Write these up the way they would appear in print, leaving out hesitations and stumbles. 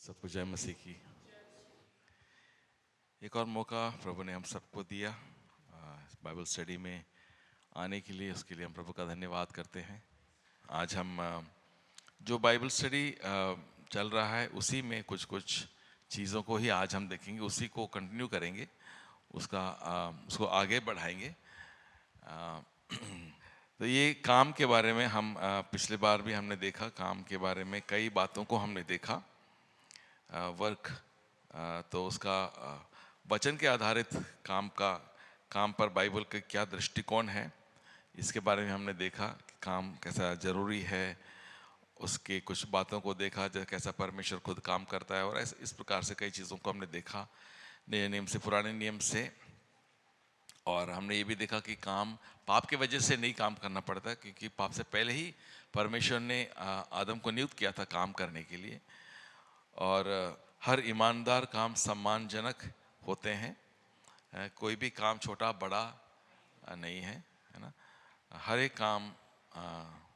सबको जय मसीह की। एक और मौका प्रभु ने हम सबको दिया बाइबल स्टडी में आने के लिए, उसके लिए हम प्रभु का धन्यवाद करते हैं। आज हम जो बाइबल स्टडी चल रहा है उसी में कुछ कुछ चीज़ों को ही आज हम देखेंगे, उसी को कंटिन्यू करेंगे, उसको आगे बढ़ाएंगे। तो ये काम के बारे में हम पिछले बार भी हमने देखा, काम के बारे में कई बातों को हमने देखा। वर्क तो उसका वचन के आधारित काम पर बाइबल का क्या दृष्टिकोण है, इसके बारे में हमने देखा कि काम कैसा ज़रूरी है। उसके कुछ बातों को देखा, जैसे कैसा परमेश्वर खुद काम करता है, और ऐसे इस प्रकार से कई चीज़ों को हमने देखा, नए नियम से पुराने नियम से। और हमने ये भी देखा कि काम पाप की वजह से नहीं काम करना पड़ता, क्योंकि पाप से पहले ही परमेश्वर ने आदम को नियुक्त किया था काम करने के लिए। और हर ईमानदार काम सम्मानजनक होते हैं, कोई भी काम छोटा बड़ा नहीं है, है ना। हर एक काम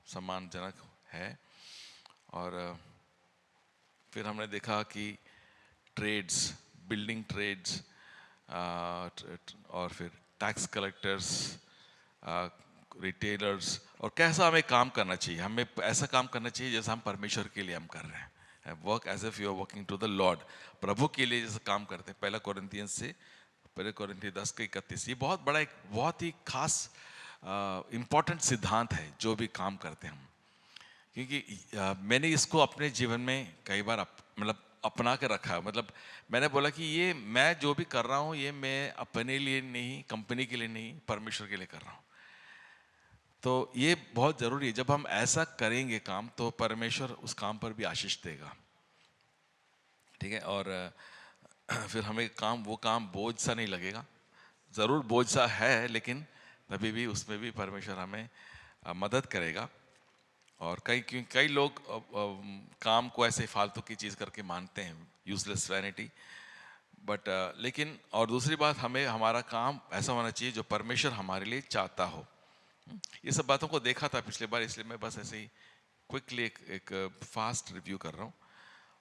सम्मानजनक है। और फिर हमने देखा कि ट्रेड्स, बिल्डिंग ट्रेड्स और फिर टैक्स कलेक्टर्स, रिटेलर्स, और कैसा हमें काम करना चाहिए। हमें ऐसा काम करना चाहिए जैसा हम परमेश्वर के लिए हम कर रहे हैं। Work as if you are working to the Lord, प्रभु के लिए जैसे काम करते हैं। पहला कोरिन्थियन 10:31, ये बहुत बड़ा, एक बहुत ही खास इम्पोर्टेंट सिद्धांत है जो भी काम करते हैं हम। क्योंकि मैंने इसको अपने जीवन में कई बार मतलब अपना के रखा है। मतलब मैंने बोला कि ये मैं जो भी कर रहा हूँ, ये मैं अपने लिए नहीं, कंपनी के लिए नहीं, परमेश्वर के लिए कर रहा हूँ। तो ये बहुत ज़रूरी है। जब हम ऐसा करेंगे काम, तो परमेश्वर उस काम पर भी आशीष देगा, ठीक है। और फिर हमें वो काम बोझ सा नहीं लगेगा। ज़रूर बोझ सा है, लेकिन तभी भी उसमें भी परमेश्वर हमें मदद करेगा। और कई लोग काम को ऐसे फालतू की चीज़ करके मानते हैं, यूजलेस वैनिटी। बट लेकिन और दूसरी बात, हमें हमारा काम ऐसा होना चाहिए जो परमेश्वर हमारे लिए चाहता हो। ये सब बातों को देखा था पिछले बार, इसलिए मैं बस ऐसे ही क्विकली एक फास्ट रिव्यू कर रहा हूँ।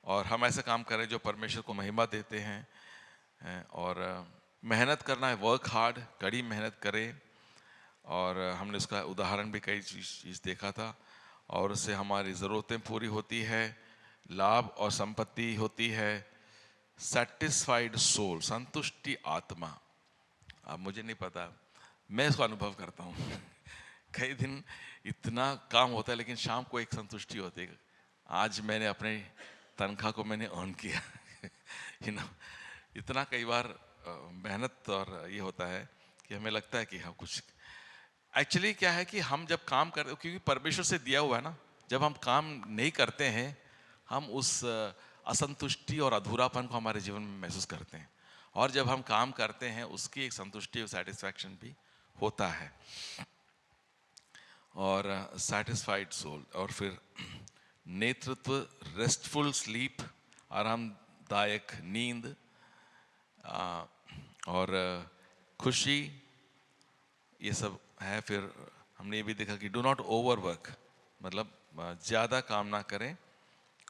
और हम ऐसा काम करें जो परमेश्वर को महिमा देते हैं। और मेहनत करना है, वर्क हार्ड, कड़ी मेहनत करें। और हमने उसका उदाहरण भी कई चीज़ देखा था। और उससे हमारी ज़रूरतें पूरी होती है, लाभ और संपत्ति होती है, सेटिस्फाइड सोल, संतुष्टि आत्मा। अब मुझे नहीं पता, मैं इसको अनुभव करता हूँ। कई दिन इतना काम होता है, लेकिन शाम को एक संतुष्टि होती है। आज मैंने अपने तनख्वाह को मैंने अर्न किया। इतना कई बार मेहनत और ये होता है कि हमें लगता है कि हम कुछ, एक्चुअली क्या है कि हम जब काम करते, क्योंकि परमेश्वर से दिया हुआ है ना, जब हम काम नहीं करते हैं, हम उस असंतुष्टि और अधूरापन को हमारे जीवन में महसूस करते हैं। और जब हम काम करते हैं, उसकी एक संतुष्टि और सेटिस्फैक्शन भी होता है। और सेटिस्फाइड सोल, और फिर नेतृत्व, रेस्टफुल स्लीप, आरामदायक नींद, और खुशी, ये सब है। फिर हमने ये भी देखा कि डू नॉट ओवर वर्क, मतलब ज़्यादा काम ना करें,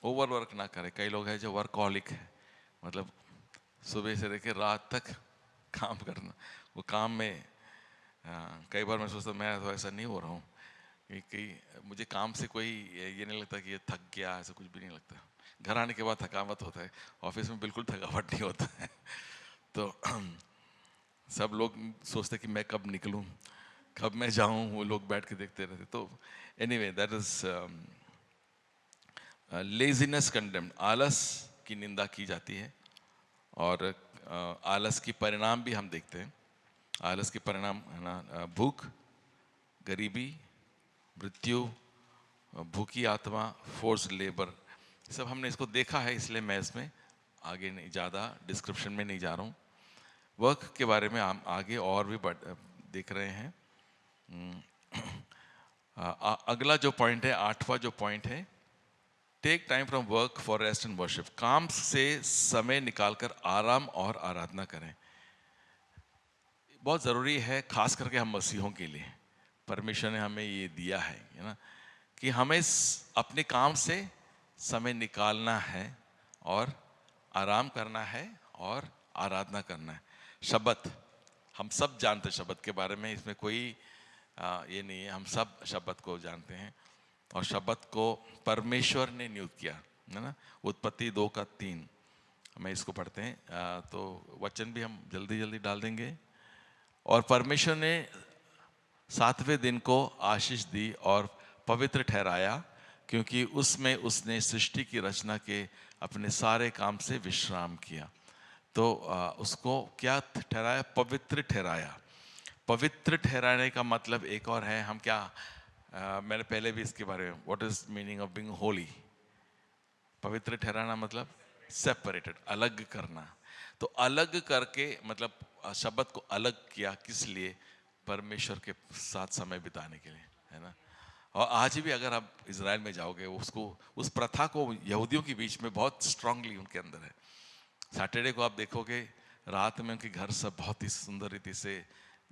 ओवर वर्क ना करें। कई लोग हैं जो वर्कहॉलिक है, मतलब सुबह से लेकर रात तक काम करना, वो काम में कई बार मैं सोचता हूँ मैं तो ऐसा नहीं हो रहा हूँ कि मुझे काम से कोई ये नहीं लगता कि ये थक गया, ऐसा कुछ भी नहीं लगता। घर आने के बाद थकावट होता है, ऑफिस में बिल्कुल थकावट नहीं होता है। तो सब लोग सोचते कि मैं कब निकलूं, कब मैं जाऊं, वो लोग बैठ के देखते रहते। तो anyway, that is laziness condemned, आलस की निंदा की जाती है। और आलस की परिणाम भी हम देखते हैं। आलस के परिणाम है ना, भूख, गरीबी, मृत्यु, भूखी आत्मा, फोर्स लेबर, सब हमने इसको देखा है। इसलिए मैं इसमें आगे नहीं, ज़्यादा डिस्क्रिप्शन में नहीं जा रहा हूँ। वर्क के बारे में हम आगे और भी देख रहे हैं। अगला जो पॉइंट है, 8वां जो पॉइंट है, take time from work for rest and worship, काम से समय निकालकर आराम और आराधना करें। बहुत ज़रूरी है, खास करके हम मसीहों के लिए। परमेश्वर ने हमें ये दिया है ना, कि हमें अपने काम से समय निकालना है और आराम करना है और आराधना करना है। शब्बत, हम सब जानते हैं शब्बत के बारे में, इसमें कोई ये नहीं है, हम सब शब्बत को जानते हैं। और शब्बत को परमेश्वर ने नियुक्त किया, है ना। उत्पत्ति 2:3 हमें इसको पढ़ते हैं, तो वचन भी हम जल्दी जल्दी डाल देंगे। और परमेश्वर ने 7वें दिन को आशीष दी और पवित्र ठहराया, क्योंकि उसमें उसने सृष्टि की रचना के अपने सारे काम से विश्राम किया। तो उसको क्या ठहराया? पवित्र ठहराया। पवित्र ठहराने का मतलब एक और है, हम क्या मैंने पहले भी इसके बारे में, what is meaning of being Holi? पवित्र ठहराना मतलब सेपरेटेड, अलग करना। तो अलग करके मतलब शब्द को अलग किया, किस लिए? परमेश्वर के साथ समय बिताने के लिए, है ना। और आज भी अगर आप इजराइल में जाओगे, उसको, उस प्रथा को यहूदियों के बीच में बहुत स्ट्रांगली उनके अंदर है। सैटरडे को आप देखोगे रात में उनके घर सब बहुत ही सुंदर रीति से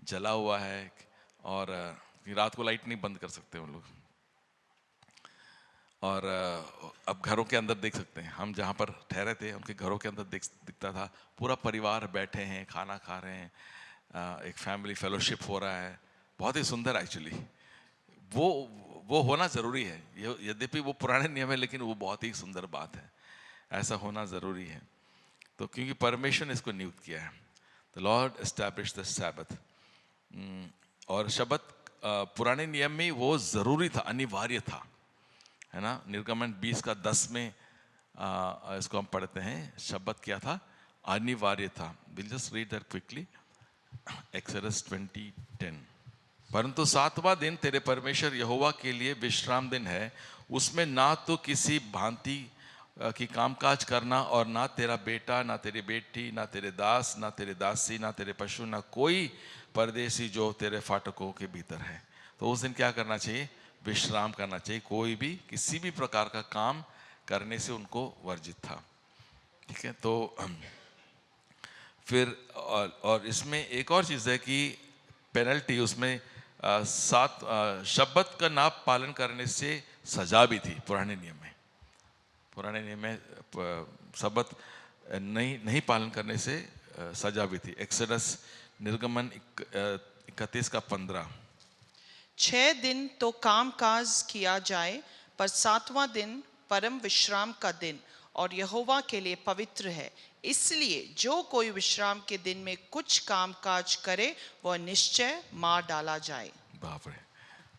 जला हुआ है, और रात को लाइट नहीं बंद कर सकते उन लोग। और अब घरों के अंदर देख सकते हैं, हम जहाँ पर ठहरे थे उनके घरों के अंदर दिखता था पूरा परिवार बैठे हैं, खाना खा रहे हैं, एक फैमिली फेलोशिप हो रहा है, बहुत ही सुंदर। एक्चुअली वो होना ज़रूरी है, यद्यपि वो पुराने नियम है, लेकिन वो बहुत ही सुंदर बात है, ऐसा होना ज़रूरी है। तो क्योंकि परमेश्वर ने इसको नियुक्त किया है, the Lord established the Sabbath. और शब्द पुराने नियम में वो ज़रूरी था, अनिवार्य था, है ना। निर्गमन 20:10 में इसको हम पढ़ते हैं, शब्द क्या था? अनिवार्य था। Will just read that quickly. Exodus 20:10। परंतु 7वां दिन तेरे परमेश्वर यहोवा के लिए विश्राम दिन है, उसमें ना तो किसी भांति की कामकाज करना, और ना तेरा बेटा, ना तेरी बेटी, ना तेरे दास, ना तेरे दासी, ना तेरे पशु, ना कोई परदेसी जो तेरे फाटकों के भीतर है। तो उस दिन क्या करना चाहिए? विश्राम करना चाहिए। कोई भी किसी भी प्रकार का काम करने से उनको वर्जित था, ठीक है। तो फिर और इसमें एक और चीज़ है कि पेनल्टी उसमें शब्द का ना पालन करने से सजा भी थी पुराने नियम में। पुराने नियम में शब्द नहीं पालन करने से सजा भी थी। एक्सोडस निर्गमन 31:15। 6 दिन तो काम काज किया जाए, पर 7वां दिन परम विश्राम का दिन और यहोवा के लिए पवित्र है। इसलिए जो कोई विश्राम के दिन में कुछ काम काज करे, वह निश्चय मार डाला जाए। बाप रे,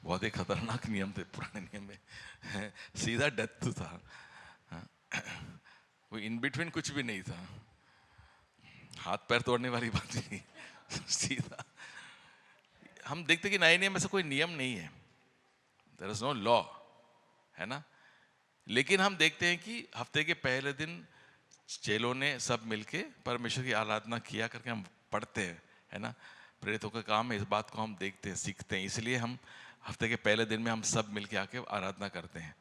बहुत ही खतरनाक नियम थे पुराने नियम में। सीधा डेथ था, वो इन बिटवीन कुछ भी नहीं था, हाथ पैर तोड़ने वाली बात नहीं, सीधा। हम देखते कि नए नियम में से कोई नियम नहीं है, देयर इज नो लॉ, है ना। लेकिन हम देखते हैं कि हफ्ते के पहले दिन चेलों ने सब मिलके परमेश्वर की आराधना किया करके हम पढ़ते हैं, है ना। प्रेरितों का काम है, इस बात को हम देखते हैं, सीखते हैं, इसलिए हम हफ्ते के पहले दिन में हम सब मिलके आके आराधना करते हैं।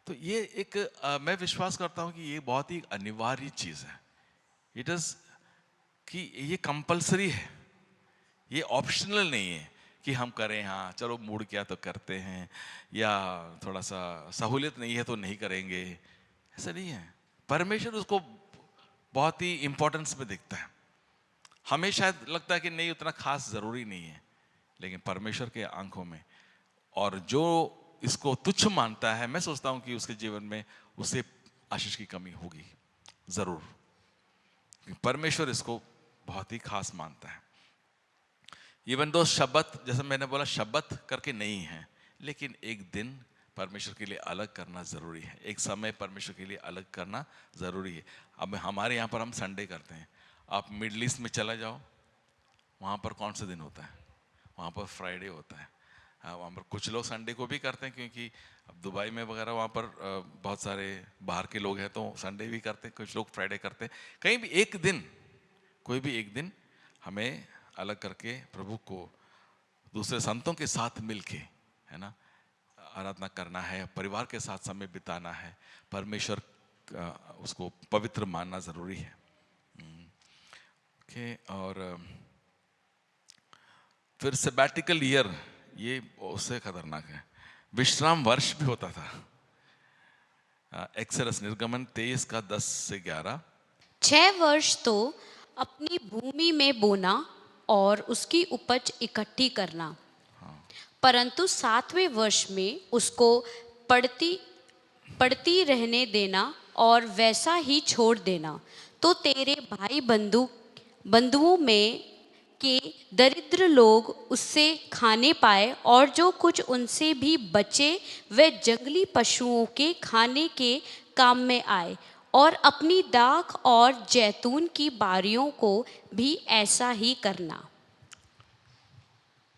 तो ये एक मैं विश्वास करता हूँ कि ये बहुत ही अनिवार्य चीज़ है। इट इज़ कि ये कंपलसरी है, ये ऑप्शनल नहीं है कि हम करें, हाँ चलो मूड किया तो करते हैं, या थोड़ा सा सहूलियत नहीं है तो नहीं करेंगे, ऐसा नहीं है। परमेश्वर उसको बहुत ही इंपॉर्टेंस में देखता है। हमें शायद लगता है कि नहीं, उतना खास ज़रूरी नहीं है, लेकिन परमेश्वर के आंखों में, और जो इसको तुच्छ मानता है, मैं सोचता हूँ कि उसके जीवन में उसे आशीष की कमी होगी ज़रूर। परमेश्वर इसको बहुत ही खास मानता है। इवन दो शब्द, जैसे मैंने बोला, शब्द करके नहीं है, लेकिन एक दिन परमेश्वर के लिए अलग करना ज़रूरी है, एक समय परमेश्वर के लिए अलग करना ज़रूरी है। अब हमारे यहाँ पर हम संडे करते हैं, आप मिडल ईस्ट में चला जाओ, वहाँ पर कौन सा दिन होता है? वहाँ पर फ्राइडे होता है। वहाँ पर कुछ लोग संडे को भी करते हैं, क्योंकि अब दुबई में वगैरह वहाँ पर बहुत सारे बाहर के लोग हैं, तो संडे भी करते हैं, कुछ लोग फ्राइडे करते हैं। कहीं भी एक दिन, कोई भी एक दिन हमें अलग करके प्रभु को दूसरे संतों के साथ मिलके, है ना, आराधना करना है, परिवार के साथ समय बिताना है, परमेश्वर उसको पवित्र मानना ज़रूरी है। ओके। और फिर सैबैटिकल ईयर, ये उससे खतरनाक है। विश्राम वर्ष भी होता था। एक्सोडस निर्गमन 23:10-11। 6 वर्ष तो अपनी भूमि में बोना और उसकी उपज इकट्ठी करना, परंतु 7वें वर्ष में उसको पड़ती पड़ती रहने देना और वैसा ही छोड़ देना, तो तेरे भाई बंधुओं में के दरिद्र लोग उससे खाने पाए, और जो कुछ उनसे भी बचे वे जंगली पशुओं के खाने के काम में आए, और अपनी दाख और जैतून की बारियों को भी ऐसा ही करना।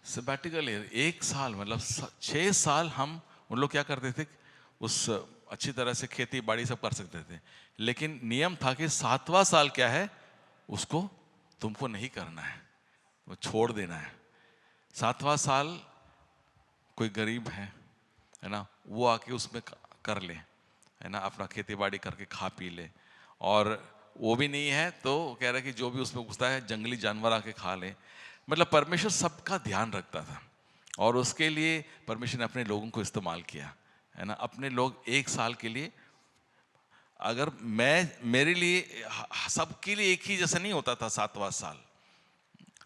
सबैटिकल ईयर, 1 साल मतलब 6 साल हम उन लोग क्या करते थे, उस अच्छी तरह से खेती बाड़ी सब कर सकते थे, लेकिन नियम था कि 7वां साल क्या है, उसको तुमको नहीं करना है, वो छोड़ देना है। 7वां साल कोई गरीब है ना, वो आके उसमें कर ले, है ना, अपना खेती बाड़ी करके खा पी ले। और वो भी नहीं है तो कह रहा है कि जो भी उसमें घुसता है जंगली जानवर आके खा ले। मतलब परमेश्वर सबका ध्यान रखता था, और उसके लिए परमेश्वर ने अपने लोगों को इस्तेमाल किया, है ना। अपने लोग 1 साल के लिए, अगर मेरे लिए सबके लिए एक ही जैसा नहीं होता था 7वां साल,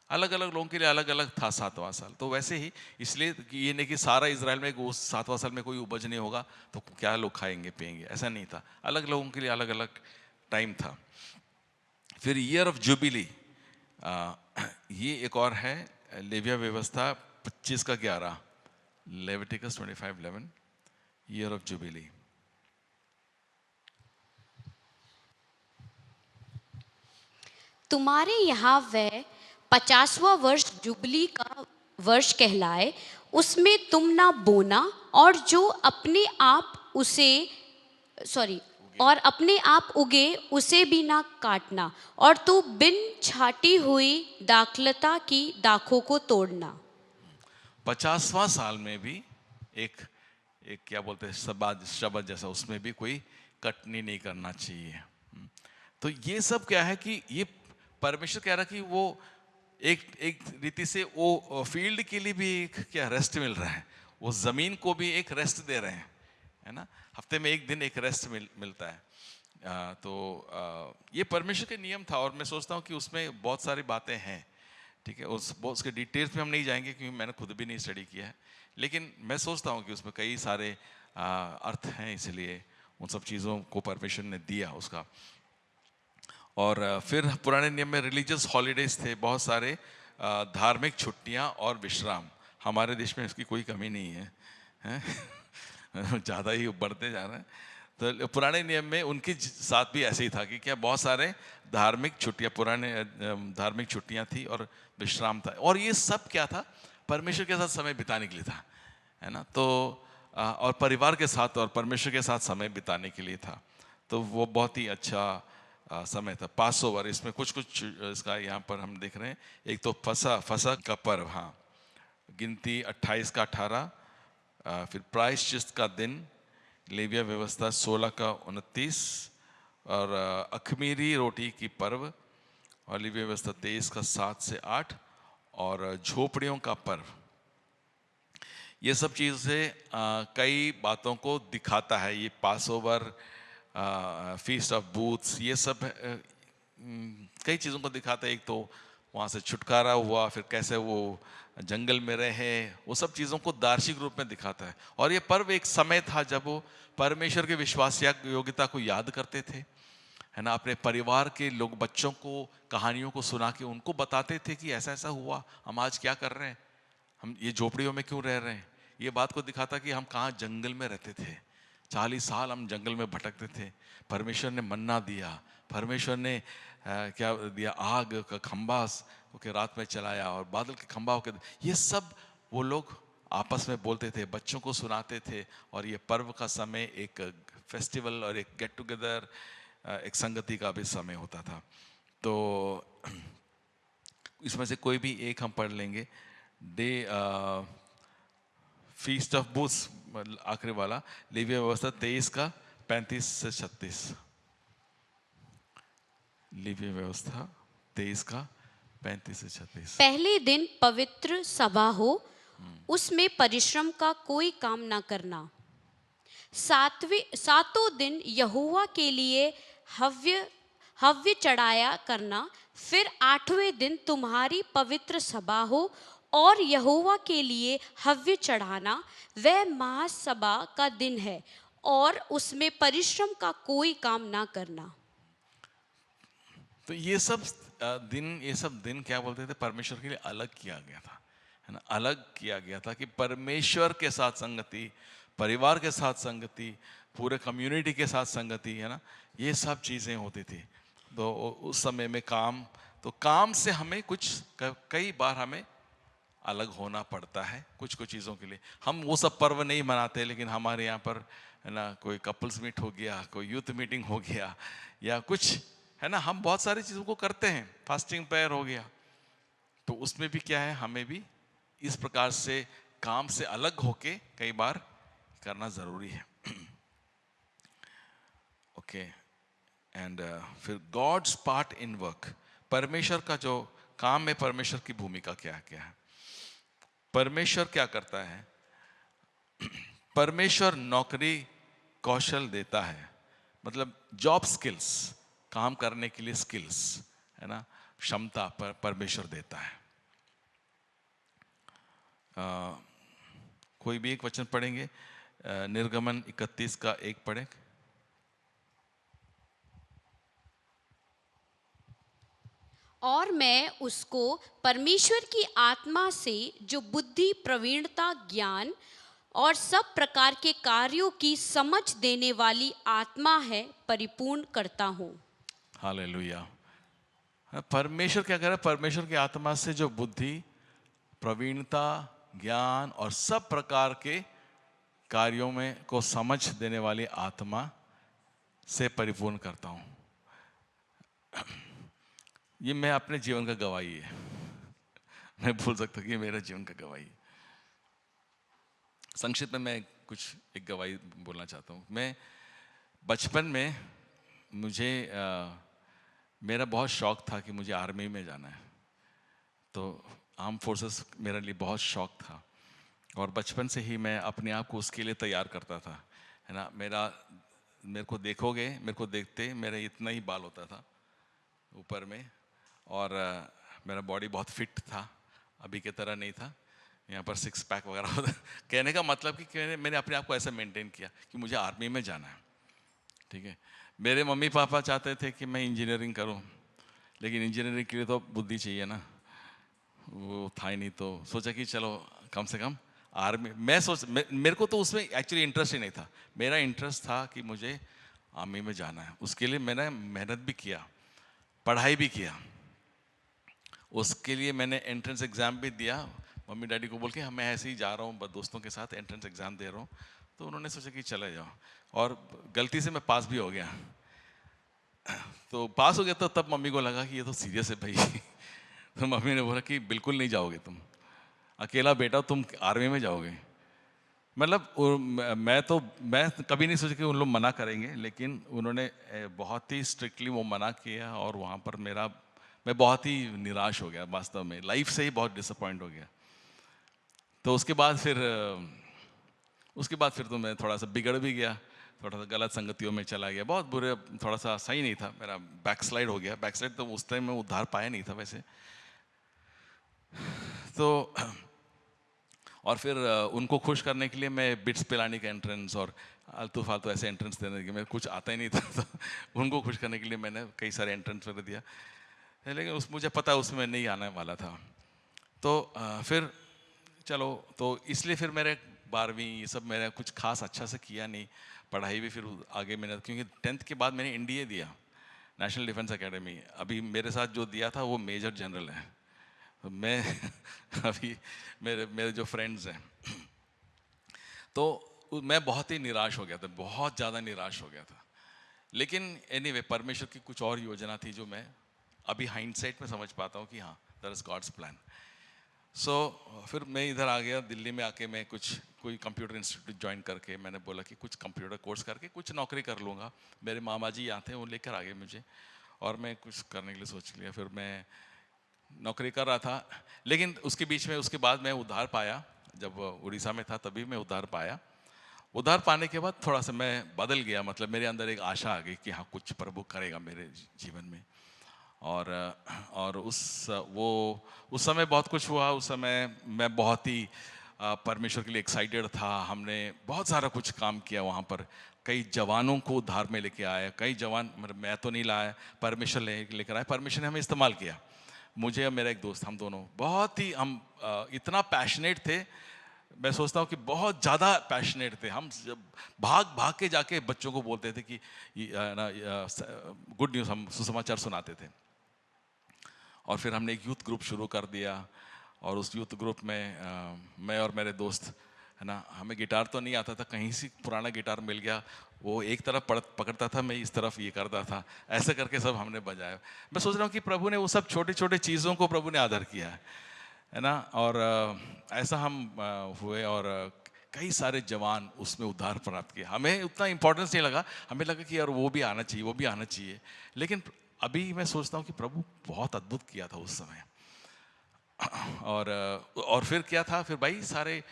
अलग अलग लोगों के लिए अलग अलग था 7वां साल। तो वैसे ही इसलिए कि ये नहीं कि सारा इजराइल में उस 7वां साल में कोई उपज नहीं होगा तो क्या लोग खाएंगे पिएंगे, ऐसा नहीं था। अलग लोगों के लिए अलग अलग टाइम था। फिर ईयर ऑफ जुबिली, ये एक और है, लेविया व्यवस्था 25 का 11, लेविटिकस 25:11, ईयर ऑफ जुबिली। तुम्हारे यहाँ वह 50वां वर्ष जुबली का वर्ष कहलाए, उसमें तुम ना बोना और जो अपने आप उसे और अपने आप उगे उसे भी ना काटना, और तू बिन छाटी हुई दाखलता की दाखों को तोड़ना। 50वां साल में भी एक एक क्या बोलते हैं शब्द जैसा, उसमें भी कोई कटनी नहीं करना चाहिए। तो ये सब क्या है कि ये परमेश्वर कह रहा कि वो एक एक रीति से वो फील्ड के लिए भी एक क्या रेस्ट मिल रहा है, वो जमीन को भी एक रेस्ट दे रहे हैं, है ना। हफ्ते में एक दिन एक रेस्ट मिलता है। ये परमेश्वर के नियम था, और मैं सोचता हूँ कि उसमें बहुत सारी बातें हैं, ठीक है। उसके डिटेल्स में हम नहीं जाएंगे क्योंकि मैंने खुद भी नहीं स्टडी किया है, लेकिन मैं सोचता हूँ कि उसमें कई सारे अर्थ हैं, इसलिए उन सब चीज़ों को परमेश्वर ने दिया उसका। और फिर पुराने नियम में रिलीजियस हॉलीडेज थे बहुत सारे, धार्मिक छुट्टियां और विश्राम। हमारे देश में इसकी कोई कमी नहीं है, ज़्यादा ही बढ़ते जा रहे हैं। तो पुराने नियम में उनके साथ भी ऐसे ही था कि क्या बहुत सारे धार्मिक छुट्टियां, पुराने धार्मिक छुट्टियां थी और विश्राम था, और ये सब क्या था, परमेश्वर के साथ समय बिताने के लिए था, है ना। तो और परिवार के साथ और परमेश्वर के साथ समय बिताने के लिए था। तो वो बहुत ही अच्छा समय था। पास ओवर, इसमें कुछ कुछ इसका यहाँ पर हम देख रहे हैं। एक तो फसा का पर्व, हाँ, गिनती 28 का 18, फिर प्रायश्चित का दिन, लेविया व्यवस्था 16 का 29, और अखमीरी रोटी की पर्व, और लेविया व्यवस्था 23 का 7 से 8, और झोपड़ियों का पर्व। ये सब चीज़ से कई बातों को दिखाता है। ये पास ओवर, फीस्ट ऑफ बूथ्स, ये सब कई चीज़ों को दिखाता है। एक तो वहाँ से छुटकारा हुआ, फिर कैसे वो जंगल में रहे, वो सब चीज़ों को दार्शिक रूप में दिखाता है। और ये पर्व एक समय था जब वो परमेश्वर के विश्वास योग्यता को याद करते थे, है ना। अपने परिवार के लोग बच्चों को कहानियों को सुना के उनको बताते थे कि ऐसा ऐसा हुआ, हम आज क्या कर रहे हैं, हम ये झोपड़ियों में क्यों रह रहे हैं। ये बात को दिखाता कि हम कहाँ जंगल में रहते थे, 40 साल हम जंगल में भटकते थे। परमेश्वर ने मन्ना दिया, परमेश्वर ने क्या दिया, आग का खंबा होके रात में चलाया और बादल के खंबा होके, ये सब वो लोग आपस में बोलते थे, बच्चों को सुनाते थे। और ये पर्व का समय एक फेस्टिवल और एक गेट टुगेदर, एक संगति का भी समय होता था। तो इसमें से कोई भी एक हम पढ़ लेंगे। डे फीस्ट ऑफ बूथ्स, आखिरी वाला, लेविया व्यवस्था 23 का 35 से 36, लेविया व्यवस्था 23 का 35 से 36। पहले दिन पवित्र सभा हो, उसमें परिश्रम का कोई काम ना करना। सातों दिन यहोवा के लिए हव्य चढ़ाया करना। फिर 8वें दिन तुम्हारी पवित्र सभा हो और यहोवा के लिए हव्य चढ़ाना। वह महासभा का दिन है और उसमें परिश्रम का कोई काम ना करना। तो ये सब दिन क्या बोलते थे, परमेश्वर के लिए अलग किया गया था, है ना। अलग किया गया था कि परमेश्वर के साथ संगति, परिवार के साथ संगति, पूरे कम्युनिटी के साथ संगति, है ना, ये सब चीज़ें होती थी। तो उस समय में काम से हमें कई बार हमें अलग होना पड़ता है कुछ कुछ चीज़ों के लिए। हम वो सब पर्व नहीं मनाते, लेकिन हमारे यहाँ पर, है ना, कोई कपल्स मीट हो गया, कोई यूथ मीटिंग हो गया, या कुछ, है ना, हम बहुत सारी चीज़ों को करते हैं, फास्टिंग प्रेयर हो गया। तो उसमें भी क्या है, हमें भी इस प्रकार से काम से अलग होके कई बार करना ज़रूरी है। ओके, एंड फिर गॉड्स पार्ट इन वर्क, परमेश्वर का जो काम है, परमेश्वर की भूमिका क्या क्या है। परमेश्वर क्या करता है, परमेश्वर नौकरी कौशल देता है, मतलब जॉब स्किल्स, काम करने के लिए स्किल्स, है ना, क्षमता परमेश्वर देता है। कोई भी एक वचन पढ़ेंगे, निर्गमन 31 का 1 पढ़ें। और मैं उसको परमेश्वर की आत्मा से, जो बुद्धि, प्रवीणता, ज्ञान और सब प्रकार के कार्यों की समझ देने वाली आत्मा है, परिपूर्ण करता हूँ। हालेलुया। परमेश्वर क्या कर रहा है, परमेश्वर की आत्मा से जो बुद्धि, प्रवीणता, ज्ञान और सब प्रकार के कार्यों में को समझ देने वाली आत्मा से परिपूर्ण करता हूँ। ये मैं अपने जीवन का गवाही है, मैं बोल सकता हूँ कि मेरा जीवन का गवाही। संक्षिप्त में मैं एक गवाही बोलना चाहता हूँ। मैं बचपन में मेरा बहुत शौक था कि मुझे आर्मी में जाना है। तो आर्म फोर्सेस मेरे लिए बहुत शौक था, और बचपन से ही मैं अपने आप को उसके लिए तैयार करता था, है ना। मेरे को देखते मेरा इतना ही बाल होता था ऊपर में, और मेरा बॉडी बहुत फिट था, अभी की तरह नहीं था, यहाँ पर 6 पैक वगैरह होता। कहने का मतलब कि मैंने अपने आप को ऐसा मेंटेन किया कि मुझे आर्मी में जाना है, ठीक है। मेरे मम्मी पापा चाहते थे कि मैं इंजीनियरिंग करूं, लेकिन इंजीनियरिंग के लिए तो बुद्धि चाहिए ना, वो था ही नहीं। तो सोचा कि चलो कम से कम आर्मी, मेरे को तो उसमें एक्चुअली इंटरेस्ट ही नहीं था। मेरा इंटरेस्ट था कि मुझे आर्मी में जाना है। उसके लिए मैंने मेहनत भी किया, पढ़ाई भी किया। उसके लिए मैंने एंट्रेंस एग्ज़ाम भी दिया, मम्मी डैडी को बोल के मैं ऐसे ही जा रहा हूँ दोस्तों के साथ एंट्रेंस एग्ज़ाम दे रहा हूँ। तो उन्होंने सोचा कि चले जाओ, और गलती से मैं पास भी हो गया। तो पास हो गया तो तब मम्मी को लगा कि ये तो सीरियस है भाई। तो मम्मी ने बोला कि बिल्कुल नहीं जाओगे तुम, अकेला बेटा, तुम आर्मी में जाओगे। मतलब मैं कभी नहीं सोचा कि उन लोग मना करेंगे, लेकिन उन्होंने बहुत ही स्ट्रिक्टली वो मना किया, और वहाँ पर मैं बहुत ही निराश हो गया, वास्तव में लाइफ से ही बहुत डिसअपॉइंट हो गया। तो उसके बाद फिर तो मैं थोड़ा सा बिगड़ भी गया, थोड़ा सा गलत संगतियों में चला गया, बहुत बुरे, थोड़ा सा सही नहीं था, मेरा बैकस्लाइड हो गया। बैकस्लाइड तो उस टाइम में उद्धार पाया नहीं था वैसे। तो और फिर उनको खुश करने के लिए मैं बिट्स पिलाने का एंट्रेंस और आलतू फालतू ऐसे एंट्रेंस देने के, मैं कुछ आता ही नहीं था। तो उनको खुश करने के लिए मैंने कई सारे एंट्रेंस वगैरह दिया, लेकिन मुझे पता उसमें नहीं आने वाला था। तो फिर चलो, तो इसलिए फिर मेरे 12वीं ये सब मेरा कुछ खास अच्छा से किया नहीं। पढ़ाई भी फिर आगे मैंने, क्योंकि 10th के बाद मैंने NDA दिया, नेशनल डिफेंस एकेडमी। अभी मेरे साथ जो दिया था वो मेजर जनरल है। तो मैं अभी मेरे जो फ्रेंड्स हैं, तो मैं बहुत ही निराश हो गया था, बहुत ज़्यादा निराश हो गया था। लेकिन एनीवे परमेश्वर की कुछ और योजना थी जो मैं अभी हाइंडसाइट में समझ पाता हूँ कि हाँ, दैट इज गॉड्स प्लान। सो फिर मैं इधर आ गया, दिल्ली में आके मैं कोई कंप्यूटर इंस्टीट्यूट ज्वाइन करके मैंने बोला कि कुछ कंप्यूटर कोर्स करके कुछ नौकरी कर लूँगा। मेरे मामा जी यहाँ थे, वो लेकर आ गए मुझे, और मैं कुछ करने के लिए सोच लिया। फिर मैं नौकरी कर रहा था, लेकिन उसके बाद मैं उद्धार पाया। जब उड़ीसा में था तभी मैं उद्धार पाया, उद्धार पाने के बाद थोड़ा सा मैं बदल गया, मतलब मेरे अंदर एक आशा आ गई कि हाँ कुछ प्रभु करेगा मेरे जीवन में। और उस समय बहुत कुछ हुआ। उस समय मैं बहुत ही परमेश्वर के लिए एक्साइटेड था। हमने बहुत सारा कुछ काम किया वहाँ पर। कई जवानों को उद्धार में लेके आया। कई जवान, मतलब मैं तो नहीं लाया, परमेश्वर लेकर आया। परमेश्वर ने हमें इस्तेमाल किया, मुझे और मेरा एक दोस्त, हम दोनों बहुत ही इतना पैशनेट थे। मैं सोचता हूँ कि बहुत ज़्यादा पैशनेट थे हम। जब भाग भाग के जाके बच्चों को बोलते थे कि गुड न्यूज़, हम सुसमाचार सुनाते थे। और फिर हमने एक यूथ ग्रुप शुरू कर दिया, और उस यूथ ग्रुप में मैं और मेरे दोस्त, है ना, हमें गिटार तो नहीं आता था, कहीं से पुराना गिटार मिल गया, वो एक तरफ पकड़ता था, मैं इस तरफ ये करता था, ऐसे करके सब हमने बजाया। मैं सोच रहा हूँ कि प्रभु ने वो सब छोटे छोटे चीज़ों को प्रभु ने आदर किया है ना। और ऐसा हम हुए, और कई सारे जवान उसमें उद्धार प्राप्त किया। हमें उतना इंपॉर्टेंस नहीं लगा, हमें लगा कि यार वो भी आना चाहिए, वो भी आना चाहिए। लेकिन अभी मैं सोचता हूँ कि प्रभु बहुत अद्भुत किया था उस समय। और फिर क्या था, फिर भाई सारे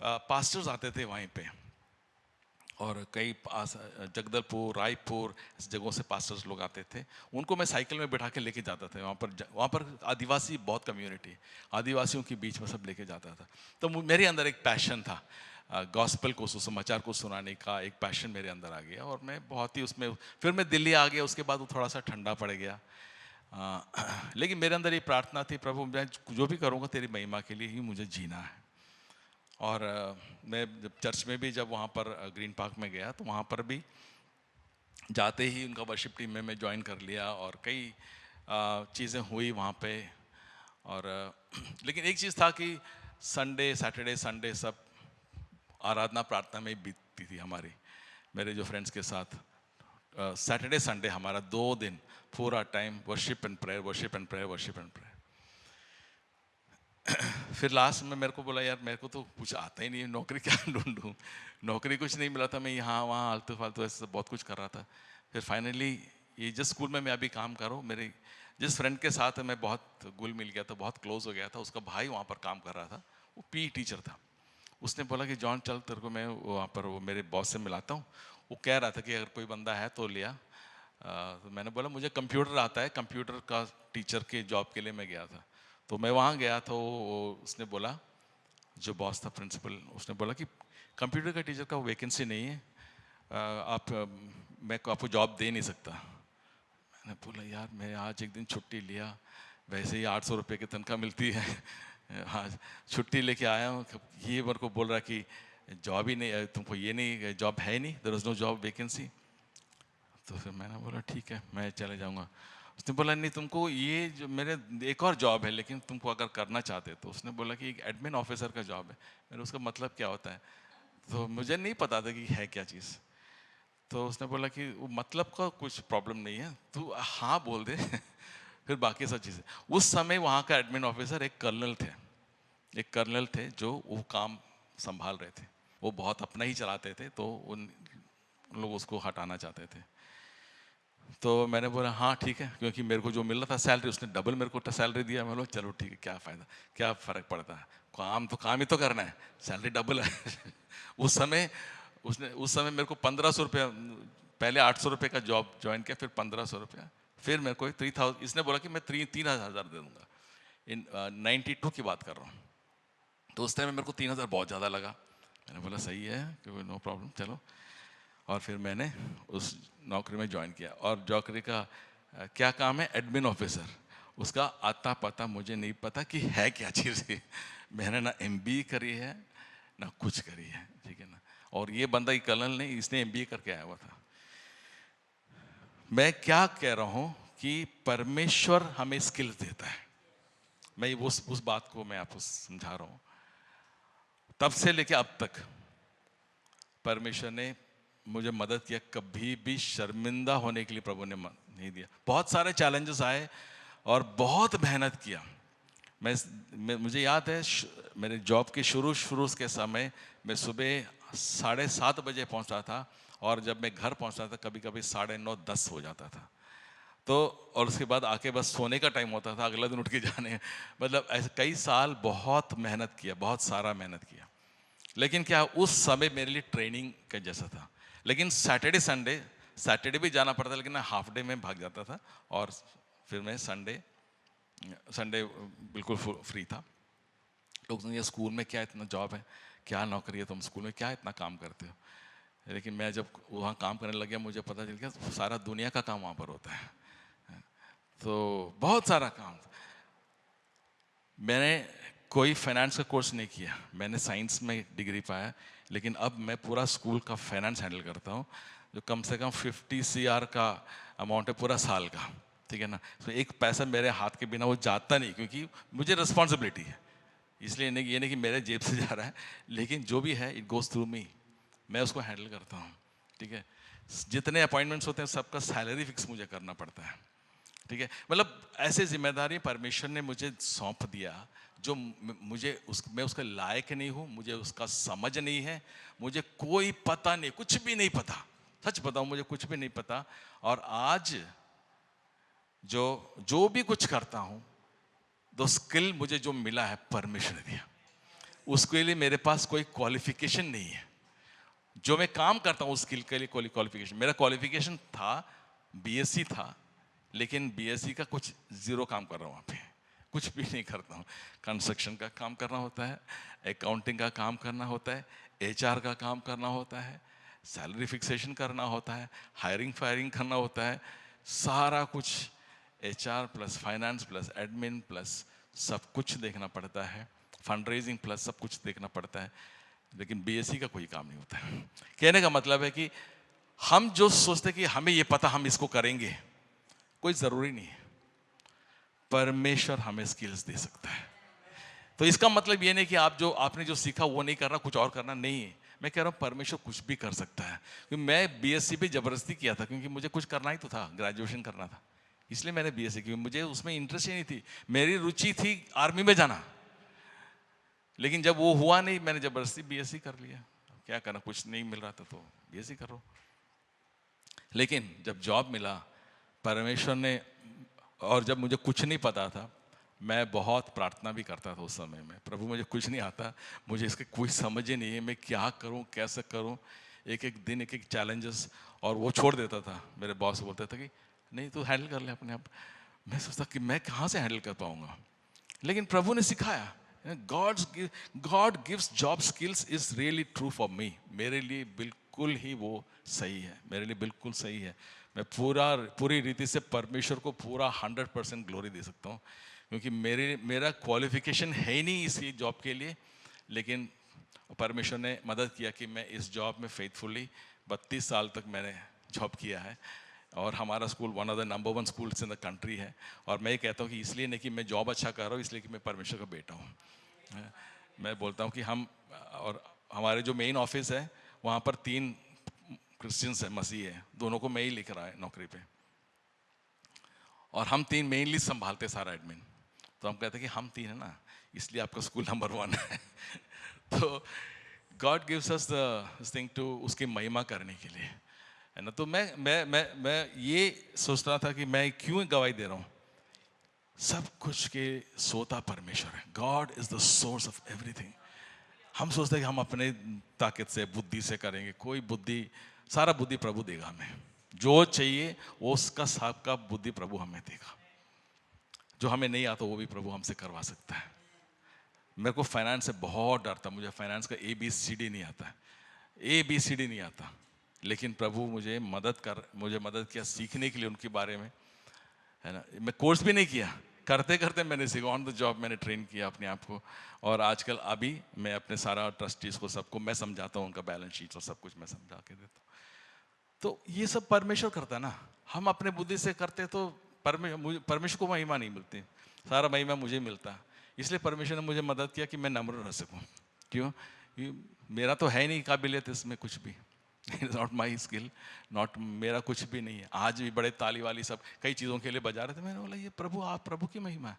पास्टर्स आते थे वहीं पे, और कई जगदलपुर, रायपुर, इस जगहों से पास्टर्स लोग आते थे। उनको मैं साइकिल में बैठा के लेके जाता था वहाँ पर आदिवासी बहुत कम्युनिटी, आदिवासियों के बीच में सब लेके जाता था। तो मेरे अंदर एक पैशन था, गॉस्पेल को, सुसमाचार को सुनाने का एक पैशन मेरे अंदर आ गया, और मैं बहुत ही उसमें, फिर मैं दिल्ली आ गया। उसके बाद वो थोड़ा सा ठंडा पड़ गया। लेकिन मेरे अंदर ये प्रार्थना थी, प्रभु मैं जो भी करूँगा तेरी महिमा के लिए ही मुझे जीना है। और मैं जब चर्च में भी, जब वहाँ पर ग्रीन पार्क में गया, तो वहाँ पर भी जाते ही उनका वर्शिप टीम में मैं ज्वाइन कर लिया, और कई चीज़ें हुई वहाँ पे। और लेकिन एक चीज़ था कि संडे, सैटरडे, संडे सब आराधना प्रार्थना में बीतती थी हमारी, मेरे जो फ्रेंड्स के साथ। सैटरडे संडे हमारा 2 दिन पूरा time worship and prayer, worship and prayer, worship and prayer. फिर लास्ट में मेरे को बोला, यार मेरे को तो कुछ आता ही नहीं है, नौकरी क्या ढूंढूं। नौकरी कुछ नहीं मिला था, मैं यहाँ वहाँ आलतू फालतू ऐसे बहुत कुछ कर रहा था। फिर फाइनली ये जिस स्कूल में मैं अभी काम कर रहा हूँ, मेरे जिस फ्रेंड के साथ मैं बहुत घुल मिल गया था, बहुत क्लोज हो गया था, उसका भाई वहाँ पर काम कर रहा था, वो PE टीचर था। उसने बोला कि जॉन चल, तेरे को मैं वहाँ पर वो मेरे बॉस से मिलाता हूँ। वो कह रहा था कि अगर कोई बंदा है तो लिया। तो मैंने बोला मुझे कंप्यूटर आता है, कंप्यूटर का टीचर के जॉब के लिए मैं गया था। तो मैं वहाँ गया तो उसने बोला, जो बॉस था प्रिंसिपल, उसने बोला कि कंप्यूटर का टीचर का वैकेंसी नहीं है, मैं आपको जॉब दे नहीं सकता। मैंने बोला यार मैं आज एक दिन छुट्टी लिया, वैसे ही 800 रुपये की तनख्वाह मिलती है, हाँ छुट्टी लेके आया हूँ, ये मेरे को बोल रहा कि जॉब ही नहीं, तुमको ये नहीं, जॉब है नहीं, there is no job vacancy. तो फिर मैंने बोला ठीक है मैं चले जाऊँगा। उसने बोला नहीं, तुमको ये जो मेरे एक और जॉब है, लेकिन तुमको अगर करना चाहते तो। उसने बोला कि एक एडमिन ऑफिसर का जॉब है। मैंने उसका मतलब क्या होता है, तो मुझे नहीं पता था कि है क्या चीज़। तो उसने बोला कि वो मतलब का कुछ प्रॉब्लम नहीं है, तू हाँ बोल दे फिर बाकी सब चीज़ें। उस समय वहाँ का एडमिन ऑफिसर एक कर्नल थे जो वो काम संभाल रहे थे। वो बहुत अपना ही चलाते थे, तो उन लोग उसको हटाना चाहते थे। तो मैंने बोला हाँ ठीक है, क्योंकि मेरे को जो मिल रहा था सैलरी, उसने डबल मेरे को सैलरी दिया। मैं बोला चलो ठीक है, क्या फ़ायदा, क्या फ़र्क पड़ता है, काम तो काम ही तो करना है, सैलरी डबल है उस समय मेरे को 1500 रुपया, पहले 800 रुपये का जॉब ज्वाइन किया, फिर 1500 रुपया, फिर मेरे को 3000। इसने बोला कि मैं 3000 दे दूंगा। इन 92 की बात कर रहा हूँ। तो उस टाइम में मेरे को 3000 बहुत ज़्यादा लगा। मैंने बोला सही है, नो प्रॉब्लम, चलो। और फिर मैंने उस नौकरी में ज्वाइन किया। और नौकरी का क्या काम है, एडमिन ऑफिसर। उसका आता पता मुझे नहीं पता कि है क्या चीज़ है। मैंने ना MBA करी है ना कुछ करी है, ठीक है ना। और ये बंदा, ये कर्नल नहीं, इसने MBA करके आया हुआ था। मैं क्या कह रहा हूँ कि परमेश्वर हमें स्किल्स देता है। मैं उस बात को मैं आपको समझा रहा हूँ। तब से लेके अब तक परमेश्वर ने मुझे मदद किया, कभी भी शर्मिंदा होने के लिए प्रभु ने नहीं दिया। बहुत सारे चैलेंजेस आए और बहुत मेहनत किया। मुझे याद है मेरे जॉब के शुरू के समय मैं सुबह 7:30 बजे पहुंचता था, और जब मैं घर पहुंचता था कभी कभी 9:30 10 हो जाता था। तो और उसके बाद आके बस सोने का टाइम होता था, अगला दिन उठ के जाने। मतलब ऐसे कई साल बहुत मेहनत किया, बहुत सारा मेहनत किया। लेकिन क्या उस समय मेरे लिए ट्रेनिंग का जैसा था। लेकिन सैटरडे भी जाना पड़ता, लेकिन मैं हाफ डे में भाग जाता था और फिर मैं संडे बिल्कुल फ्री था। लोग समझे स्कूल में क्या इतना जॉब है, क्या नौकरी है, तुम स्कूल में क्या इतना काम करते हो। लेकिन मैं जब वहाँ काम करने लग गया मुझे पता चल गया सारा दुनिया का काम वहाँ पर होता है। तो बहुत सारा काम। मैंने कोई फाइनेंस का कोर्स नहीं किया, मैंने साइंस में डिग्री पाया, लेकिन अब मैं पूरा स्कूल का फाइनेंस हैंडल करता हूँ, जो कम से कम 50 CR का अमाउंट है पूरा साल का, ठीक है ना। तो एक पैसा मेरे हाथ के बिना वो जाता नहीं, क्योंकि मुझे रिस्पॉन्सिबिलिटी है। इसलिए नहीं, ये नहीं कि मेरे जेब से जा रहा है, लेकिन जो भी है इट गोज थ्रू मी, मैं उसको हैंडल करता हूँ, ठीक है। जितने अपॉइंटमेंट्स होते हैं सबका सैलरी फिक्स मुझे करना पड़ता है, ठीक है। मतलब ऐसे जिम्मेदारी परमेश्वर ने मुझे सौंप दिया जो मैं उसके लायक नहीं हूँ, मुझे उसका समझ नहीं है, मुझे कोई पता नहीं, कुछ भी नहीं पता, सच बताऊँ मुझे कुछ भी नहीं पता। और आज जो भी कुछ करता हूँ, दो स्किल मुझे जो मिला है परमेश्वर ने दिया, उसके लिए मेरे पास कोई क्वालिफिकेशन नहीं है। जो मैं काम करता हूँ उस स्किल के लिए क्वालिफिकेशन, मेरा क्वालिफिकेशन था BSc था, लेकिन BSc का कुछ जीरो काम कर रहा हूँ वहाँ पे, कुछ भी नहीं करता हूँ। कंस्ट्रक्शन का काम करना होता है, अकाउंटिंग का काम करना होता है, HR का काम करना होता है, सैलरी फिक्सेशन करना होता है, हायरिंग फायरिंग करना होता है, सारा कुछ HR plus finance plus admin plus सब कुछ देखना पड़ता है, फंड रेजिंग प्लस सब कुछ देखना पड़ता है। लेकिन BSc का कोई काम नहीं होता है। कहने का मतलब है कि हम जो सोचते हैं कि हमें ये पता हम इसको करेंगे, कोई ज़रूरी नहीं है, परमेश्वर हमें स्किल्स दे सकता है। तो इसका मतलब ये नहीं कि आपने जो सीखा वो नहीं करना, कुछ और करना नहीं है। मैं कह रहा हूँ परमेश्वर कुछ भी कर सकता है। क्योंकि मैं BSc भी जबरदस्ती किया था, क्योंकि मुझे कुछ करना ही तो था, ग्रेजुएशन करना था, इसलिए मैंने BSc की। मुझे उसमें इंटरेस्ट ही नहीं थी, मेरी रुचि थी आर्मी में जाना, लेकिन जब वो हुआ नहीं मैंने जबरदस्ती BSc कर लिया। क्या करना, कुछ नहीं मिल रहा था तो BSc करो। लेकिन जब जॉब मिला परमेश्वर ने, और जब मुझे कुछ नहीं पता था, मैं बहुत प्रार्थना भी करता था उस समय में, प्रभु मुझे कुछ नहीं आता, मुझे इसके कोई समझ ही नहीं है, मैं क्या करूं कैसे करूं। एक एक दिन एक एक चैलेंजेस, और वो छोड़ देता था। मेरे बॉस बोलते थे कि नहीं तू हैंडल कर ले अपने आप। मैं सोचता कि मैं कहाँ से हैंडल कर पाऊंगा, लेकिन प्रभु ने सिखाया। God gives job skills is really true for me. मेरे लिए बिल्कुल ही वो सही है, मेरे लिए बिल्कुल सही है। मैं पूरी रीति से परमेश्वर को पूरा 100% ग्लोरी दे सकता हूँ, क्योंकि मेरा क्वालिफिकेशन है ही नहीं इस जॉब के लिए। लेकिन परमेश्वर ने मदद किया कि मैं इस जॉब में फेथफुली 32 साल तक मैंने जॉब किया है, और हमारा school one of the number 1 schools in the country है। और मैं ये कहता हूँ कि इसलिए नहीं कि मैं जॉब अच्छा कर रहा हूँ, इसलिए कि मैं परमेश्वर का बेटा हूँ। मैं बोलता हूँ कि और हमारे जो मेन ऑफिस है वहाँ पर 3 क्रिश्चियंस है, मसीह है, दोनों को मैं ही लिख रहा है नौकरी पे, और हम 3 मेनली संभालते सारा एडमिन। तो हम कहते हैं कि हम 3 है ना, इसलिए आपका स्कूल नंबर 1 है। तो God gives us the thing to उसकी महिमा करने के लिए, है ना। तो मैं ये सोच रहा था कि मैं क्यों गवाही दे रहा हूँ। सब कुछ के सोता परमेश्वर है। God is the source of everything. हम सोचते हैं कि हम अपने ताकत से बुद्धि से करेंगे, कोई बुद्धि, सारा बुद्धि प्रभु देगा हमें, जो चाहिए वो उसका सबका बुद्धि प्रभु हमें देगा। जो हमें नहीं आता वो भी प्रभु हमसे करवा सकता है। मेरे को फाइनेंस से बहुत डर था, मुझे फाइनेंस का ABCD नहीं आता, ABCD नहीं आता, लेकिन प्रभु मुझे मदद किया सीखने के लिए उनके बारे में, है ना। मैं कोर्स भी नहीं किया, करते करते मैंने सीखा, ऑन द जॉब मैंने ट्रेन किया अपने आप को। और आजकल अभी मैं अपने सारा ट्रस्टीज को सबको मैं समझाता हूँ, उनका बैलेंस शीट और सब कुछ मैं समझा के देता हूँ। तो ये सब परमेश्वर करता है ना, हम अपने बुद्धि से करते तो परमेश्वर को महिमा नहीं मिलती, सारा महिमा मुझे मिलता। इसलिए परमेश्वर ने मुझे मदद किया कि मैं नम्र रह सकूं। क्यों? मेरा तो है नहीं काबिलियत इसमें कुछ भी, इट्स नॉट माई स्किल, मेरा कुछ भी नहीं है। आज भी बड़े ताली वाली सब कई चीज़ों के लिए बजा रहे थे, मैंने बोला ये प्रभु, आप प्रभु की महिमा है,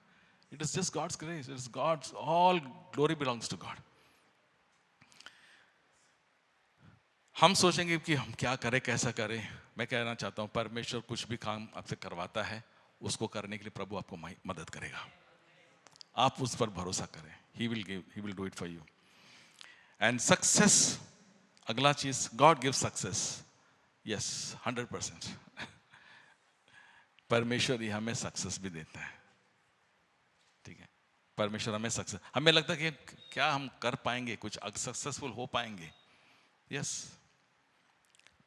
it is just God's grace, it is God's, all glory belongs to God. हम सोचेंगे कि हम क्या करें कैसा करें। मैं कहना चाहता हूँ परमेश्वर कुछ भी काम आपसे करवाता है, उसको करने के लिए प्रभु आपको मदद करेगा। आप उस पर भरोसा करें, he will do it for you. And success, अगला चीज, गॉड गिव सक्सेस, यस 100%। परमेश्वर ही हमें सक्सेस भी देता है, ठीक है। परमेश्वर हमें सक्सेस, हमें लगता है कि क्या हम कर पाएंगे कुछ, सक्सेसफुल हो पाएंगे, यस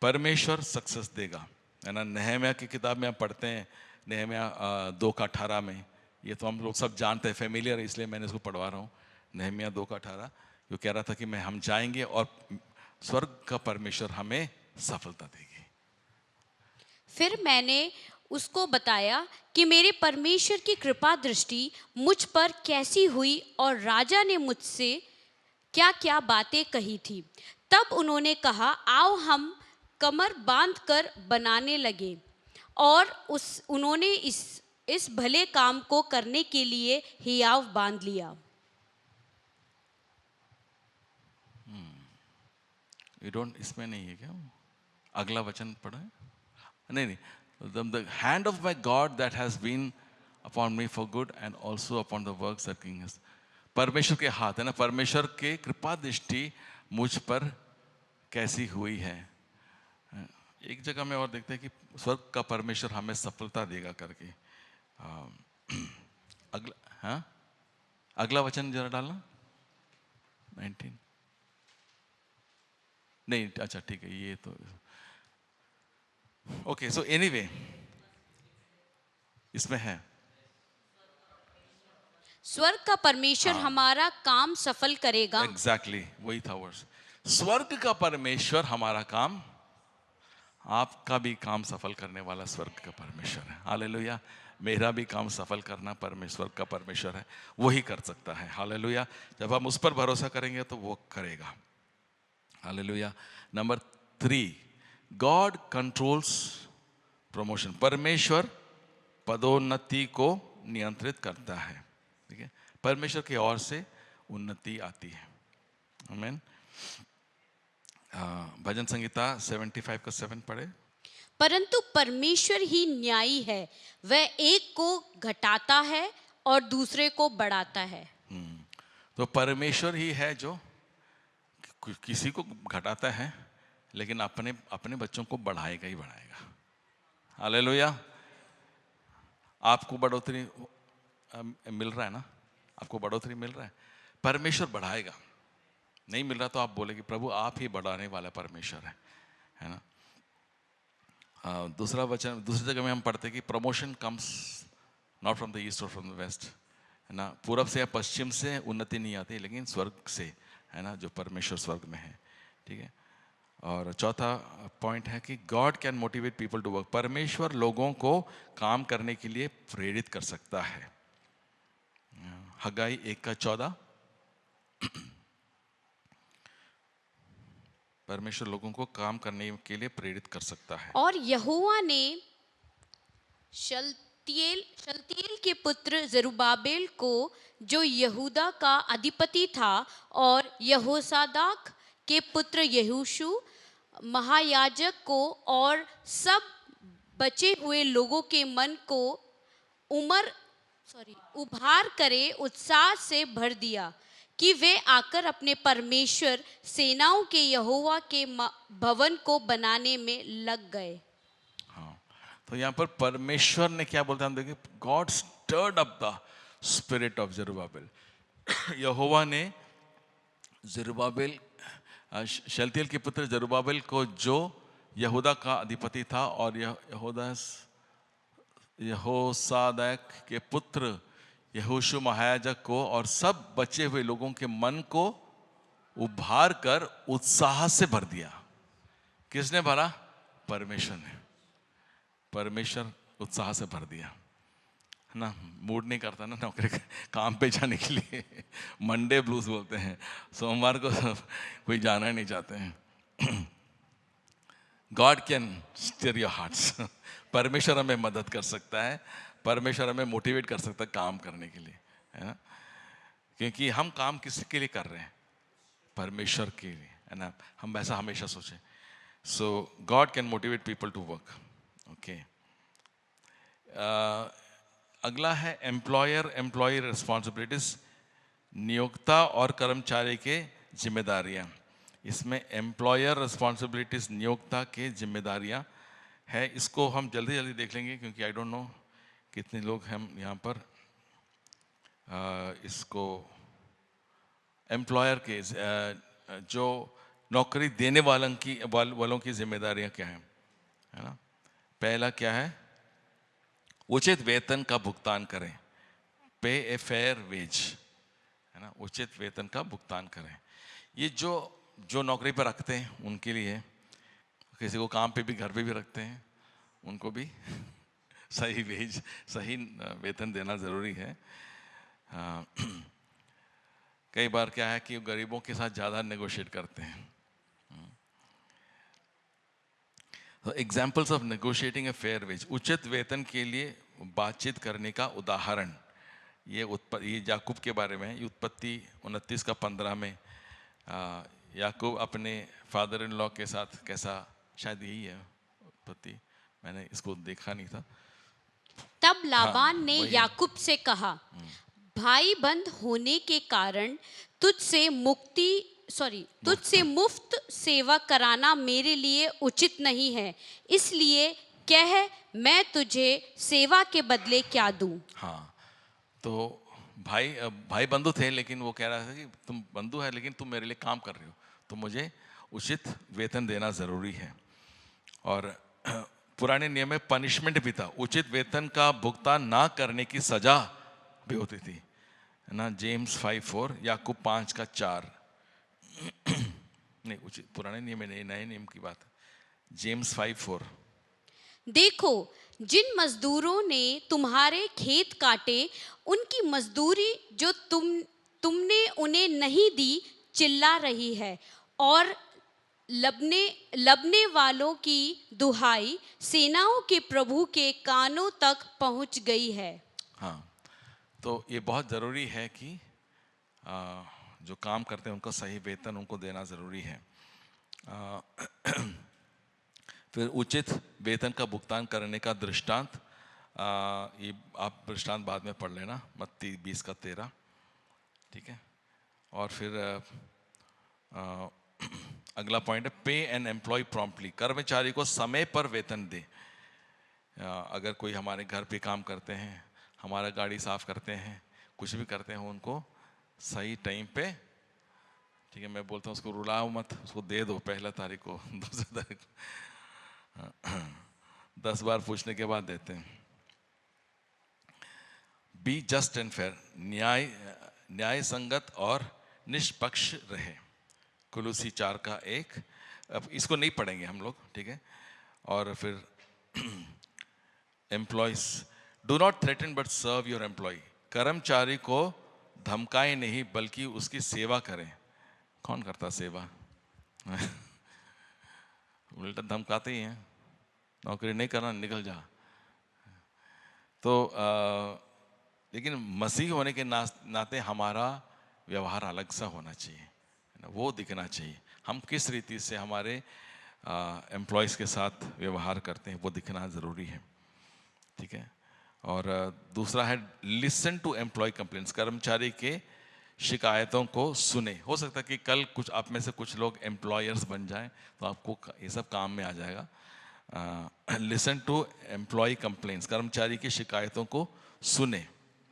परमेश्वर सक्सेस देगा, है ना। नहम्याह की किताब में आप पढ़ते हैं, नहम्याह 2:18 में, ये तो हम लोग सब जानते हैं, फेमिलियर है, इसलिए मैंने इसको पढ़वा रहा हूँ। नहम्याह 2:18 जो कह रहा था कि हम जाएंगे और स्वर्ग का परमेश्वर हमें सफलता देगी। फिर मैंने उसको बताया कि मेरे परमेश्वर की कृपा दृष्टि मुझ पर कैसी हुई और राजा ने मुझसे क्या क्या बातें कही थी। तब उन्होंने कहा, आओ हम कमर बांधकर बनाने लगे। और उन्होंने इस भले काम को करने के लिए हियाव बांध लिया। यू डोंट, इसमें नहीं है क्या, अगला वचन पढ़ा है? नहीं, the hand of my God that has been upon me for good and also upon the works that king has. परमेश्वर के हाथ है ना, परमेश्वर के कृपा दृष्टि मुझ पर कैसी हुई है। एक जगह में और देखते हैं कि स्वर्ग का परमेश्वर हमें सफलता देगा करके। अगला, हाँ अगला वचन जरा डालना, 19 नहीं, अच्छा ठीक है, ये तो ओके। सो एनीवे इसमें है, स्वर्ग का परमेश्वर हमारा काम सफल करेगा। एग्जैक्टली वही था वर्ष। स्वर्ग का परमेश्वर हमारा काम, आपका भी काम सफल करने वाला स्वर्ग का परमेश्वर है। हालेलुया। मेरा भी काम सफल करना परमेश्वर का परमेश्वर है, वही कर सकता है। हालेलुया। जब हम उस पर भरोसा करेंगे तो वो करेगा। Hallelujah. Number 3, God controls promotion. परमेश्वर पदोन्नति को नियंत्रित करता है, ठीक है। परमेश्वर की ओर से उन्नति आती है। आमीन। भजन संगीता 75 का 7 पढ़े। परंतु परमेश्वर ही न्यायी है, वह एक को घटाता है और दूसरे को बढ़ाता है। तो परमेश्वर ही है जो किसी को घटाता है, लेकिन अपने अपने बच्चों को बढ़ाएगा ही बढ़ाएगा। हालेलुया। आपको बढ़ोतरी मिल रहा है ना, आपको बढ़ोतरी मिल रहा है, परमेश्वर बढ़ाएगा। नहीं मिल रहा तो आप बोले कि प्रभु आप ही बढ़ाने वाला परमेश्वर है ना। दूसरा वचन, दूसरी जगह में हम पढ़ते कि promotion comes not from the east और फ्रॉम द वेस्ट, है ना। पूरब से या पश्चिम से उन्नति नहीं आती, लेकिन स्वर्ग से, है ना, जो परमेश्वर स्वर्ग में है, ठीक है। और चौथा पॉइंट है कि God can motivate people to work. परमेश्वर लोगों को काम करने के लिए प्रेरित कर सकता है। हगाई 1:14, परमेश्वर लोगों को काम करने के लिए प्रेरित कर सकता है। और यहोवा ने शलतियेल के पुत्र जरुब्बाबेल को, जो यहूदा का अधिपति था, और यहोसादाक के पुत्र यहोशू महायाजक को और सब बचे हुए लोगों के मन को उभार करे उत्साह से भर दिया कि वे आकर अपने परमेश्वर सेनाओं के यहोवा के भवन को बनाने में लग गए। हाँ, तो यहाँ पर परमेश्वर ने क्या बोलता है, हम देखिए, God stirred up the spirit of Zerubbabel. यहोवा ने जरुब्बाबेल, शलतियेल के पुत्र जरुब्बाबेल को, जो यहूदा का अधिपति था, और यहोसादाक के पुत्र यहोशू महायाजक को और सब बचे हुए लोगों के मन को उभार कर उत्साह से भर दिया। किसने भरा? परमेश्वर ने। परमेश्वर उत्साह से भर दिया, है ना। मूड नहीं करता ना नौकरी काम पे जाने के लिए, मंडे ब्लूज बोलते हैं, सोमवार को कोई जाना नहीं चाहते हैं। God can steer your hearts. परमेश्वर हमें मदद कर सकता है, परमेश्वर हमें मोटिवेट कर सकता है काम करने के लिए, है ना। क्योंकि हम काम किसके लिए कर रहे हैं? परमेश्वर के लिए, है ना। हम ऐसा हमेशा सोचें। So God can motivate people to work. Okay. अगला है एम्प्लॉयर एम्प्लॉई रिस्पॉन्सिबिलिटीज। नियोक्ता और कर्मचारी के जिम्मेदारियां, इसमें एम्प्लॉयर रिस्पॉन्सिबिलिटीज, नियोक्ता के जिम्मेदारियां है। इसको हम जल्दी जल्दी देख लेंगे क्योंकि आई डोंट नो कितने लोग हम यहाँ पर इसको एम्प्लॉयर के जो नौकरी देने वालों की जिम्मेदारियां क्या हैं, है ना। पहला क्या है, उचित वेतन का भुगतान करें, पे ए फेयर वेज, है ना, उचित वेतन का भुगतान करें। ये जो नौकरी पर रखते हैं उनके लिए, किसी को काम पे भी घर पे भी रखते हैं उनको भी सही वेज, सही वेतन देना ज़रूरी है। कई बार क्या है कि गरीबों के साथ ज़्यादा नेगोशिएट करते हैं। तो examples of negotiating a fair wage, उचित वेतन के लिए बातचीत करने का उदाहरण, ये याकूब के बारे में है। ये उत्पत्ति 29:15 में याकूब अपने फादर इन लॉ के साथ कैसा, शायद यही है उत्पत्ति, मैंने इसको देखा नहीं था। तब लाबान ने वही है। याकूब से कहा, भाई बंद होने के कारण तुझसे मुफ्त सेवा कराना मेरे लिए उचित नहीं है, इसलिए कह मैं तुझे सेवा के बदले क्या दूं। हाँ, तो भाई बंधु थे, लेकिन वो कह रहा था कि तुम बंधु है लेकिन तुम मेरे लिए काम कर रहे हो, तो मुझे उचित वेतन देना ज़रूरी है। और पुराने नियम में पनिशमेंट भी था, उचित वेतन का भुगतान ना करने की सजा भी होती थी, है ना। जेम्स 5:4, याकूब 5:4 नहीं, उचित पुराने नियम में नहीं, नए नियम की बात है। जेम्स 5:4, देखो जिन मजदूरों ने तुम्हारे खेत काटे उनकी मजदूरी जो तुमने उन्हें नहीं दी चिल्ला रही है, और लबने वालों की दुहाई सेनाओं के प्रभु के कानों तक पहुंच गई है। हाँ, तो ये बहुत ज़रूरी है कि जो काम करते हैं उनको सही वेतन उनको देना ज़रूरी है। फिर उचित वेतन का भुगतान करने का दृष्टांत, ये आप दृष्टांत बाद में पढ़ लेना, मत्ती 20:13, ठीक है। और फिर अगला पॉइंट है पे एन एम्प्लॉय प्रॉम्प्टली, कर्मचारी को समय पर वेतन दे। अगर कोई हमारे घर पे काम करते हैं, हमारा गाड़ी साफ करते हैं, कुछ भी करते हैं, उनको सही टाइम पे, ठीक है, मैं बोलता हूँ उसको रुलाओ मत, उसको दे दो 1 तारीख को, 2 तारीख को, 10 बार पूछने के बाद देते हैं। बी जस्ट एंड फेयर, न्याय संगत और निष्पक्ष रहे, कुलूसी 4:1। अब इसको नहीं पढ़ेंगे हम लोग, ठीक है। और फिर employees, do not threaten but serve your employee, कर्मचारी को धमकाए नहीं बल्कि उसकी सेवा करें। कौन करता सेवा उल्टा धमकाते ही हैं, नौकरी नहीं करना निकल जा। तो लेकिन मसीह होने के नाते हमारा व्यवहार अलग सा होना चाहिए, वो दिखना चाहिए। हम किस रीति से हमारे एम्प्लॉयज़ के साथ व्यवहार करते हैं वो दिखना ज़रूरी है, ठीक है। और दूसरा है लिसन टू एम्प्लॉय कंप्लेंट्स, कर्मचारी के शिकायतों को सुने। हो सकता है कि कल कुछ आप में से कुछ लोग एम्प्लॉयर्स बन जाएं तो आपको ये सब काम में आ जाएगा। लिसन टू एम्प्लॉय कंप्लेंट्स, कर्मचारी की शिकायतों को सुने,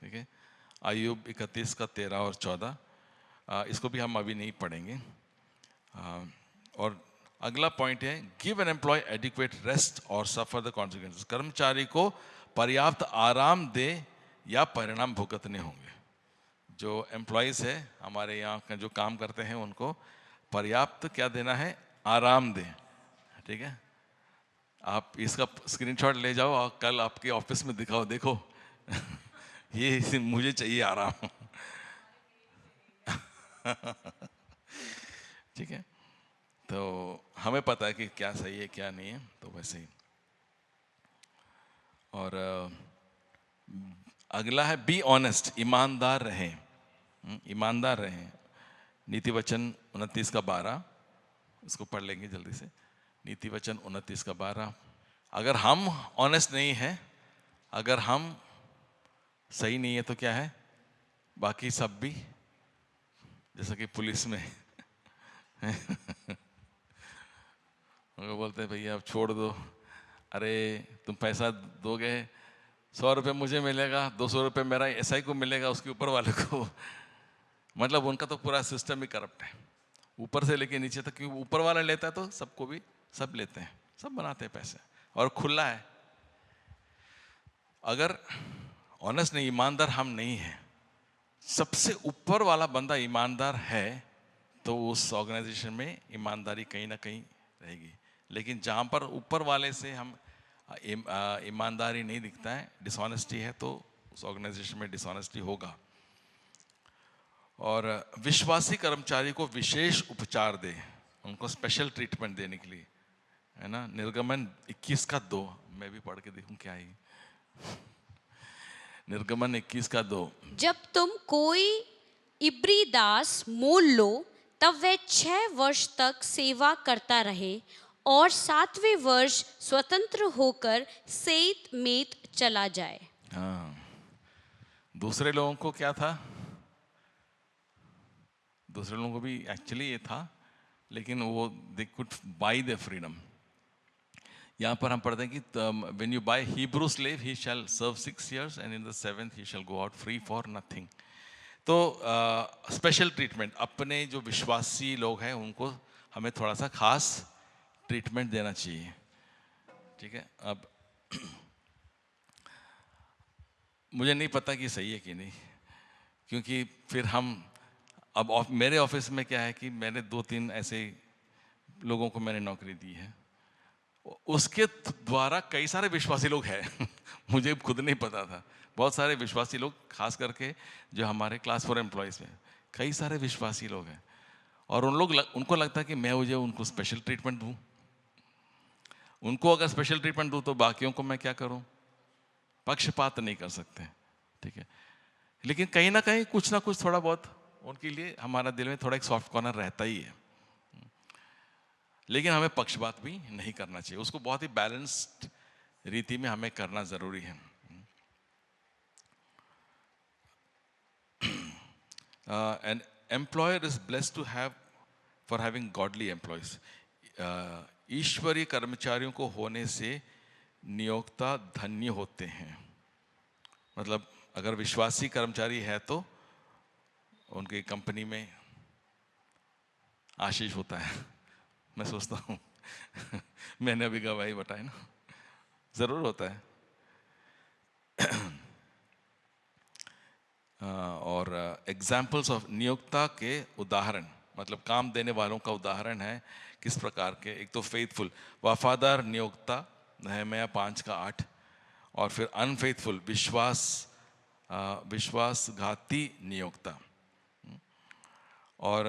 ठीक है। अय्यूब 31:13 और 14, इसको भी हम अभी नहीं पढ़ेंगे। और अगला पॉइंट है give an employee adequate rest और सफर द कॉन्सिक्वेंसेस, कर्मचारी को पर्याप्त आराम दे या परिणाम भुगतने होंगे। जो एम्प्लॉयज़ है हमारे यहाँ का जो काम करते हैं उनको पर्याप्त क्या देना है, आराम दें, ठीक है। आप इसका स्क्रीनशॉट ले जाओ और कल आपके ऑफिस में दिखाओ, देखो ये मुझे चाहिए आराम ठीक है। तो हमें पता है कि क्या सही है क्या नहीं है, तो वैसे ही। और अगला है बी ऑनेस्ट, ईमानदार रहें, ईमानदार रहें। नीति वचन 29:12, इसको पढ़ लेंगे जल्दी से। नीति वचन 29:12, अगर हम ऑनेस्ट नहीं हैं, अगर हम सही नहीं है तो क्या है, बाकी सब भी, जैसा कि पुलिस में उनको बोलते हैं भैया अब छोड़ दो, अरे तुम पैसा दोगे, 100 रुपये मुझे मिलेगा, 200 रुपये मेरा SI को मिलेगा, उसके ऊपर वाले को। मतलब उनका तो पूरा सिस्टम ही करप्ट है, ऊपर से लेके नीचे तक। क्योंकि ऊपर वाला लेता है तो सबको भी सब लेते हैं, सब बनाते हैं पैसे, और खुला है। अगर ऑनेस्ट नहीं, ईमानदार हम नहीं है, सबसे ऊपर वाला बंदा ईमानदार है तो उस ऑर्गेनाइजेशन में ईमानदारी कहीं ना कहीं रहेगी। लेकिन जहाँ पर ऊपर वाले से हम ईमानदारी नहीं दिखता है, डिसऑनेस्टी है, तो उस ऑर्गेनाइजेशन में डिसऑनेस्टी होगा। और विश्वासी कर्मचारी को विशेष उपचार दे, उनको स्पेशल ट्रीटमेंट देने के लिए, है ना। निर्गमन 21:2 मैं भी पढ़ के देखूं क्या है। निर्गमन 21:2, जब तुम कोई इब्री दास मोल लो तब वह 6 वर्ष तक सेवा करता रहे और 7वें वर्ष स्वतंत्र होकर सेत मेत चला जाए। हाँ, दूसरे लोगों को क्या था, दूसरे लोगों को भी एक्चुअली ये था, लेकिन वो they could buy the freedom. यहाँ पर हम पढ़ते हैं कि when you buy Hebrew slave he shall serve 6 years and in the 7th he shall go out free for nothing. तो स्पेशल ट्रीटमेंट, अपने जो विश्वासी लोग हैं उनको हमें थोड़ा सा खास ट्रीटमेंट देना चाहिए, ठीक है। अब मुझे नहीं पता कि सही है कि नहीं, क्योंकि फिर हम अब मेरे ऑफिस में क्या है कि मैंने 2-3 ऐसे लोगों को मैंने नौकरी दी है, उसके द्वारा कई सारे विश्वासी लोग हैं मुझे खुद नहीं पता था। बहुत सारे विश्वासी लोग, खास करके जो हमारे क्लास 4 एम्प्लॉयज़ में कई सारे विश्वासी लोग हैं, और उनको लगता है कि मैं मुझे उनको स्पेशल ट्रीटमेंट दूँ। उनको अगर स्पेशल ट्रीटमेंट दूँ तो बाकियों को मैं क्या करूँ, पक्षपात नहीं कर सकते, ठीक है। लेकिन कहीं ना कहीं कुछ ना कुछ थोड़ा बहुत उनके लिए हमारा दिल में थोड़ा एक सॉफ्ट कॉर्नर रहता ही है। लेकिन हमें पक्षपात भी नहीं करना चाहिए, उसको बहुत ही बैलेंस्ड रीति में हमें करना जरूरी है। An employer is blessed to have for having godly employees. ईश्वरीय कर्मचारियों को होने से नियोक्ता धन्य होते हैं। मतलब अगर विश्वासी कर्मचारी है तो उनकी कंपनी में आशीष होता है, मैं सोचता हूँ मैंने अभी गवाही बताई ना, जरूर होता है। और एग्जाम्पल्स ऑफ नियोक्ता के उदाहरण, मतलब काम देने वालों का उदाहरण है किस प्रकार के। एक तो फेथफुल, वफादार नियोक्ता, नहम्याह 5:8, और फिर अनफेथफुल, विश्वासघाती नियोक्ता। और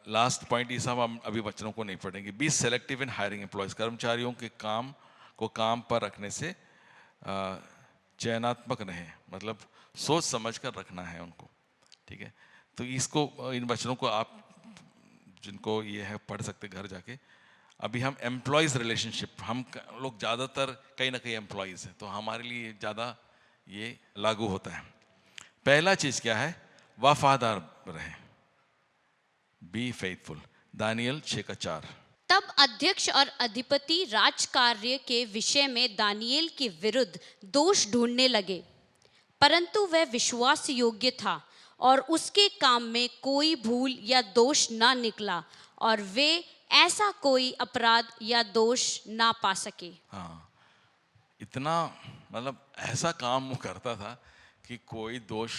लास्ट पॉइंट, ये सब हम अभी बच्चों को नहीं पढ़ेंगे। Be selective in hiring employees, कर्मचारियों के काम को काम पर रखने से चयनात्मक रहें, मतलब सोच समझ कर रखना है उनको, ठीक है। तो इसको, इन वचनों को आप जिनको ये है पढ़ सकते घर जाके। अभी हम एम्प्लॉयज़ रिलेशनशिप, हम लोग ज़्यादातर कहीं ना कहीं एम्प्लॉयज़ हैं, तो हमारे लिए ज़्यादा ये लागू होता है। पहला चीज़ क्या है, वफादार रहे, बी फेथफुल, दानियल 6:4। तब अध्यक्ष और अधिपति राजकार्य के विषय में दानियेल के विरुद्ध दोष ढूंढने लगे, परंतु वह विश्वास योग्य था और उसके काम में कोई भूल या दोष ना निकला, और वे ऐसा कोई अपराध या दोष ना पा सके। हाँ, इतना मतलब ऐसा काम वो करता था कि कोई दोष,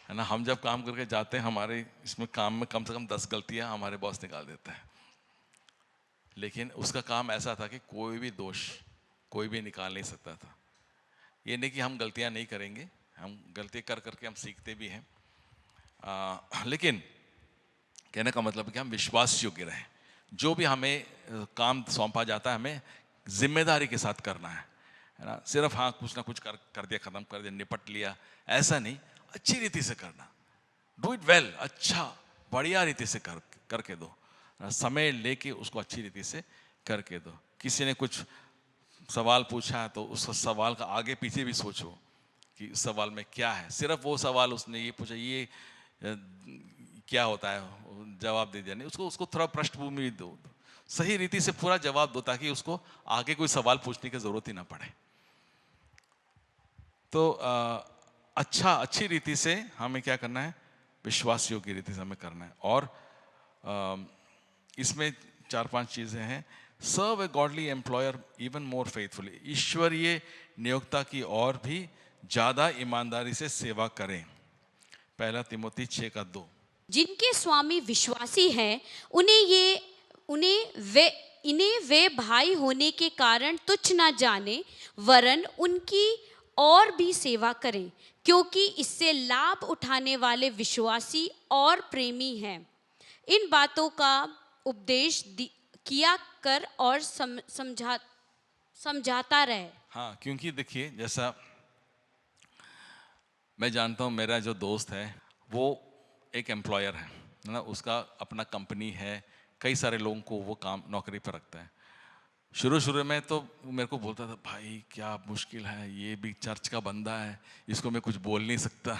है ना। हम जब काम करके जाते हैं, हमारे इसमें काम में कम से कम 10 गलतियां हमारे बॉस निकाल देता है, लेकिन उसका काम ऐसा था कि कोई भी दोष कोई भी निकाल नहीं सकता था। ये नहीं कि हम गलतियां नहीं करेंगे, हम गलती कर करके हम सीखते भी हैं, लेकिन कहने का मतलब है कि हम विश्वास योग्य रहें। जो भी हमें काम सौंपा जाता है, हमें जिम्मेदारी के साथ करना है ना। सिर्फ हाँ कुछ ना कुछ कर दिया, ख़त्म कर दिया, निपट लिया, ऐसा नहीं। अच्छी रीति से करना, डू इट वेल, अच्छा बढ़िया रीति से करके दो, समय लेके उसको अच्छी रीति से करके दो। किसी ने कुछ सवाल पूछा है तो उस सवाल का आगे पीछे भी सोचो कि उस सवाल में क्या है। सिर्फ वो सवाल उसने ये पूछा, ये क्या होता है जवाब दे दिया नहीं, उसको उसको थोड़ा पृष्ठभूमि दो, सही रीति से पूरा जवाब दो, ताकि उसको आगे कोई सवाल पूछने की जरूरत ही ना पड़े। तो अच्छी रीति से हमें क्या करना है, विश्वास योग्य रीति से हमें करना है। और इसमें 4-5 चीजें हैं। Serve a godly employer even more faithfully, ईश्वरीय नियोक्ता की और भी ज्यादा ईमानदारी से सेवा करें। 1 तिमोथी 6:2। जिनके स्वामी विश्वासी हैं इन्हें वे भाई होने के कारण तुच्छ न जाने, वरन उनकी और भी सेवा करें, क्योंकि इससे लाभ उठाने वाले विश्वासी और प्रेमी हैं। इन बातों का उपदेश किया कर और समझाता रहे। हाँ, क्योंकि देखिए, जैसा मैं जानता हूँ, मेरा जो दोस्त है वो एक एम्प्लॉयर है ना, उसका अपना कंपनी है, कई सारे लोगों को वो काम नौकरी पर रखता है। शुरू में तो मेरे को बोलता था, भाई क्या मुश्किल है, ये भी चर्च का बंदा है, इसको मैं कुछ बोल नहीं सकता।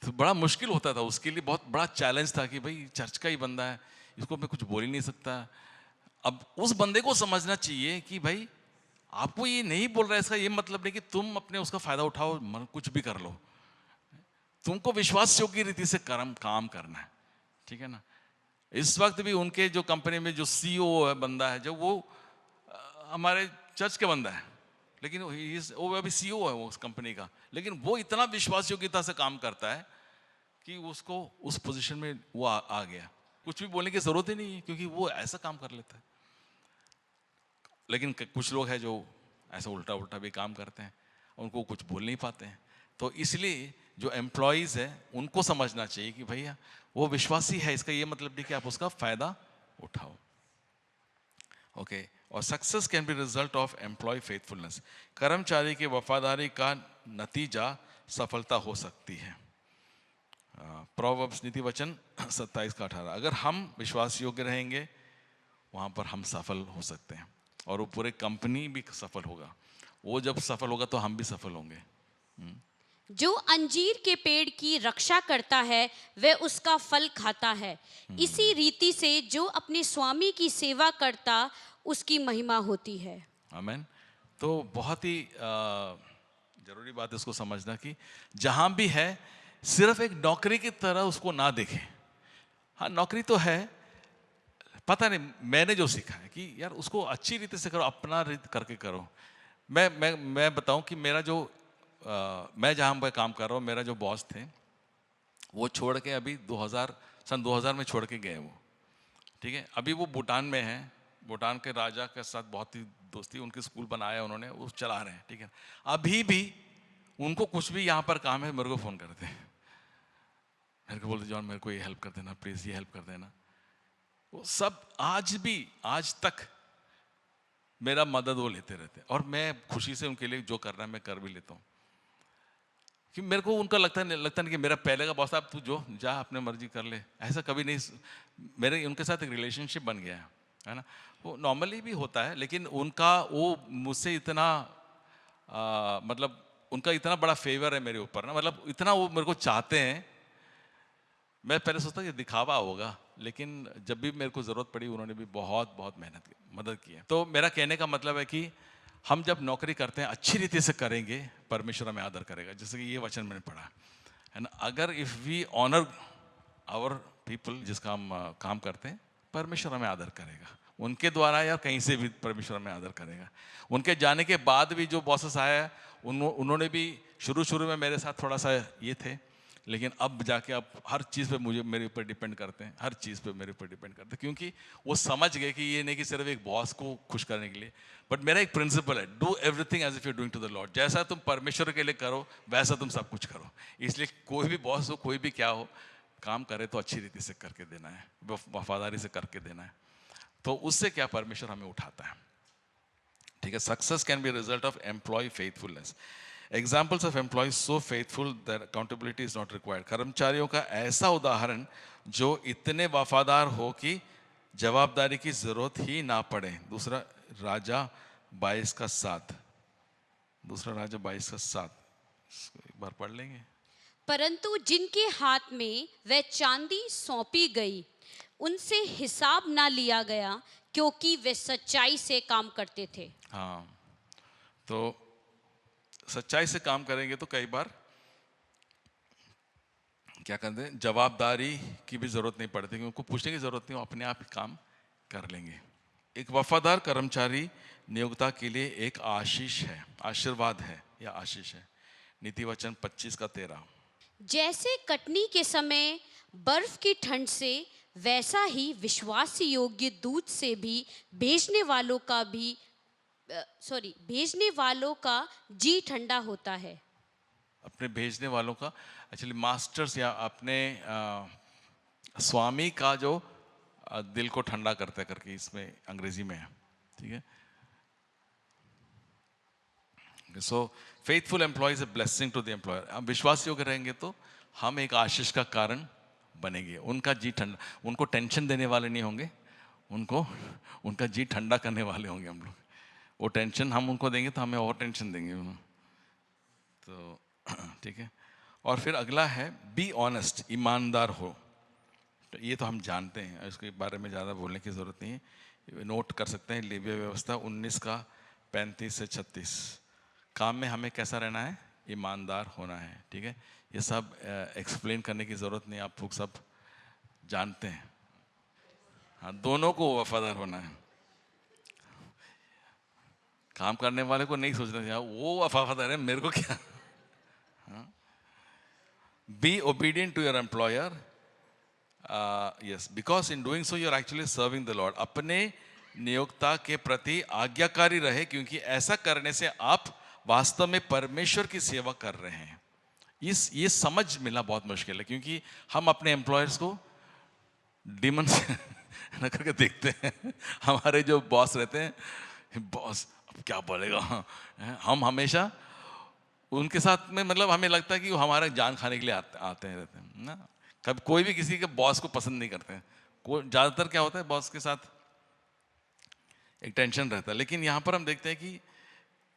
तो बड़ा मुश्किल होता था उसके लिए, बहुत बड़ा चैलेंज था कि भाई चर्च का ही बंदा है, इसको मैं कुछ बोल ही नहीं सकता। अब उस बंदे को समझना चाहिए कि भाई आपको ये नहीं बोल रहा है, इसका ये मतलब नहीं कि तुम अपने उसका फायदा उठाओ, कुछ भी कर लो। तुमको विश्वास योग्य रीति से काम करना है, ठीक है ना। इस वक्त भी उनके जो कंपनी में जो सीईओ है बंदा है, जो वो हमारे चर्च के बंदा है, लेकिन वो अभी सीईओ है वो उस कंपनी का, लेकिन वो इतना विश्वास योग्यता से काम करता है कि उसको उस पोजीशन में वो आ गया। कुछ भी बोलने की जरूरत ही नहीं है, क्योंकि वो ऐसा काम कर लेता है। लेकिन कुछ लोग हैं जो ऐसा उल्टा भी काम करते हैं, उनको कुछ बोल नहीं पाते हैं। तो इसलिए जो एम्प्लॉयज है उनको समझना चाहिए कि भैया वो विश्वासी है, इसका ये मतलब नहीं कि आप उसका फायदा उठाओ। ओके। और success can be result of employee faithfulness, कर्मचारी की वफादारी का नतीजा सफलता हो सकती है। प्रोवर्ब्स नीति वचन 27:18। अगर हम विश्वास योग्य रहेंगे वहां पर हम सफल हो सकते हैं, और वो पूरे कंपनी भी सफल होगा। वो जब सफल होगा तो हम भी सफल होंगे। जो अंजीर के पेड़ की रक्षा करता है वह उसका फल खाता है, इसी रीति से जो अपने स्वामी की सेवा करता उसकी महिमा होती है। आमीन। तो बहुत ही जरूरी बात है इसको समझना कि जहां भी है सिर्फ एक नौकरी की तरह उसको ना देखें। हाँ, नौकरी तो है, पता नहीं, मैंने जो सीखा है कि यार उसको अच्छी रीति से करो, अपना रीत करके करो। मैं बताऊं कि मेरा जो मैं जहां पर काम कर रहा हूँ, मेरा जो बॉस थे वो छोड़ के अभी सन 2000 में छोड़ के गए वो, ठीक है। अभी वो भूटान में है, भूटान के राजा के साथ बहुत ही दोस्ती, उनके स्कूल बनाया उन्होंने, वो चला रहे हैं, ठीक है। अभी भी उनको कुछ भी यहाँ पर काम है मेरे को फ़ोन करते हैं, मेरे को बोलते जॉन मेरे को ये हेल्प कर देना प्लीज़, ये हेल्प कर देना। वो सब आज तक मेरा मदद वो लेते रहते हैं, और मैं खुशी से उनके लिए जो करना है मैं कर भी लेता हूँ। कि मेरे को उनका लगता नहीं कि मेरा पहले का बॉस, आप तू जो जा अपने मर्जी कर ले, ऐसा कभी नहीं। मेरे उनके साथ एक रिलेशनशिप बन गया है ना। वो नॉर्मली भी होता है, लेकिन उनका वो मुझसे इतना मतलब उनका इतना बड़ा फेवर है मेरे ऊपर ना, मतलब इतना वो मेरे को चाहते हैं। मैं पहले सोचता कि दिखावा होगा, लेकिन जब भी मेरे को ज़रूरत पड़ी उन्होंने भी बहुत मदद की है। तो मेरा कहने का मतलब है कि हम जब नौकरी करते हैं अच्छी रीति से करेंगे, परमेश्वर हमें आदर करेगा। जैसे कि ये वचन मैंने पढ़ा है ना, अगर if we honour our people, जिसका हम काम करते हैं, परमेश्वर हमें आदर करेगा। उनके द्वारा या कहीं से भी परमेश्वर हमें आदर करेगा। उनके जाने के बाद भी जो बॉसेस आया उन्होंने भी शुरू में मेरे साथ थोड़ा सा ये थे, लेकिन अब जाके अब हर चीज़ पे मेरे ऊपर डिपेंड करते हैं, हर चीज़ पे मेरे ऊपर डिपेंड करते हैं, क्योंकि वो समझ गए कि ये नहीं कि सिर्फ एक बॉस को खुश करने के लिए, बट मेरा एक प्रिंसिपल है, do everything as if you doing to the Lord. जैसा तुम परमेश्वर के लिए करो वैसा तुम सब कुछ करो। इसलिए कोई भी बॉस हो, कोई भी क्या हो, काम करे तो अच्छी रीति से करके देना है, वफादारी से करके देना है। तो उससे क्या परमेश्वर हमें उठाता है, ठीक है। Success can be result of employee faithfulness. Examples of employees so faithful that accountability is not required. कर्मचारियों का ऐसा उदाहरण जो इतने वफादार हो कि जवाबदारी की जरूरत ही ना पड़े। दूसरा राजा 22:7, एक बार पढ़ लेंगे। परंतु जिनके हाथ में वह चांदी सौंपी गई उनसे हिसाब ना लिया गया, क्योंकि वे सच्चाई से काम करते थे। हाँ, तो सच्चाई से काम करेंगे तो कई बार क्या करते हैं, जवाबदारी की भी जरूरत नहीं पड़ती, क्योंकि उनको पूछने की जरूरत नहीं, वो अपने आप ही काम कर लेंगे। एक वफादार कर्मचारी नियोक्ता के लिए एक आशीष है, आशीर्वाद है या आशीष है। नीति वचन 25:13। जैसे कटनी के समय बर्फ की ठंड से, वैसा ही विश्वास योग्य दूध से भी भेजने वालों का जी ठंडा होता है। अपने भेजने वालों का, एक्चुअली मास्टर्स या अपने स्वामी का जो दिल को ठंडा करते करके इसमें अंग्रेजी में है, ठीक है। So faithful employee is a blessing to the employer. हम विश्वास योग्य रहेंगे तो हम एक आशीष का कारण बनेंगे। उनका जी ठंडा, उनको टेंशन देने वाले नहीं होंगे, उनको उनका जी ठंडा करने वाले होंगे हम लोग। वो टेंशन हम उनको देंगे तो हमें और टेंशन देंगे उन्होंने, तो ठीक है। और फिर अगला है बी ऑनेस्ट, ईमानदार हो। तो ये तो हम जानते हैं, इसके बारे में ज़्यादा बोलने की ज़रूरत नहीं है, नोट कर सकते हैं। लेविया व्यवस्था 19:35-36। काम में हमें कैसा रहना है, ईमानदार होना है, ठीक है। ये सब एक्सप्लेन करने की ज़रूरत नहीं, आप लोग सब जानते हैं। हाँ, दोनों को वफादार होना है। काम करने वाले को नहीं सोचना चाहिए वो वफादार है, मेरे को क्या। Be obedient to your employer, yes, because in doing so you are actually serving the Lord। अपने नियोक्ता के प्रति आज्ञाकारी रहे, क्योंकि ऐसा करने से आप वास्तव में परमेश्वर की सेवा कर रहे हैं। ये समझ मिलना बहुत मुश्किल है, क्योंकि हम अपने एम्प्लॉयर्स को डिमन से न करके देखते हैं। हमारे जो बॉस रहते हैं, बॉस अब क्या बोलेगा, हम हमेशा उनके साथ में, मतलब हमें लगता है कि वो हमारा जान खाने के लिए आते हैं रहते हैं ना। कभी कोई भी किसी के बॉस को पसंद नहीं करते हैं। ज़्यादातर क्या होता है, बॉस के साथ एक टेंशन रहता है। लेकिन यहाँ पर हम देखते हैं कि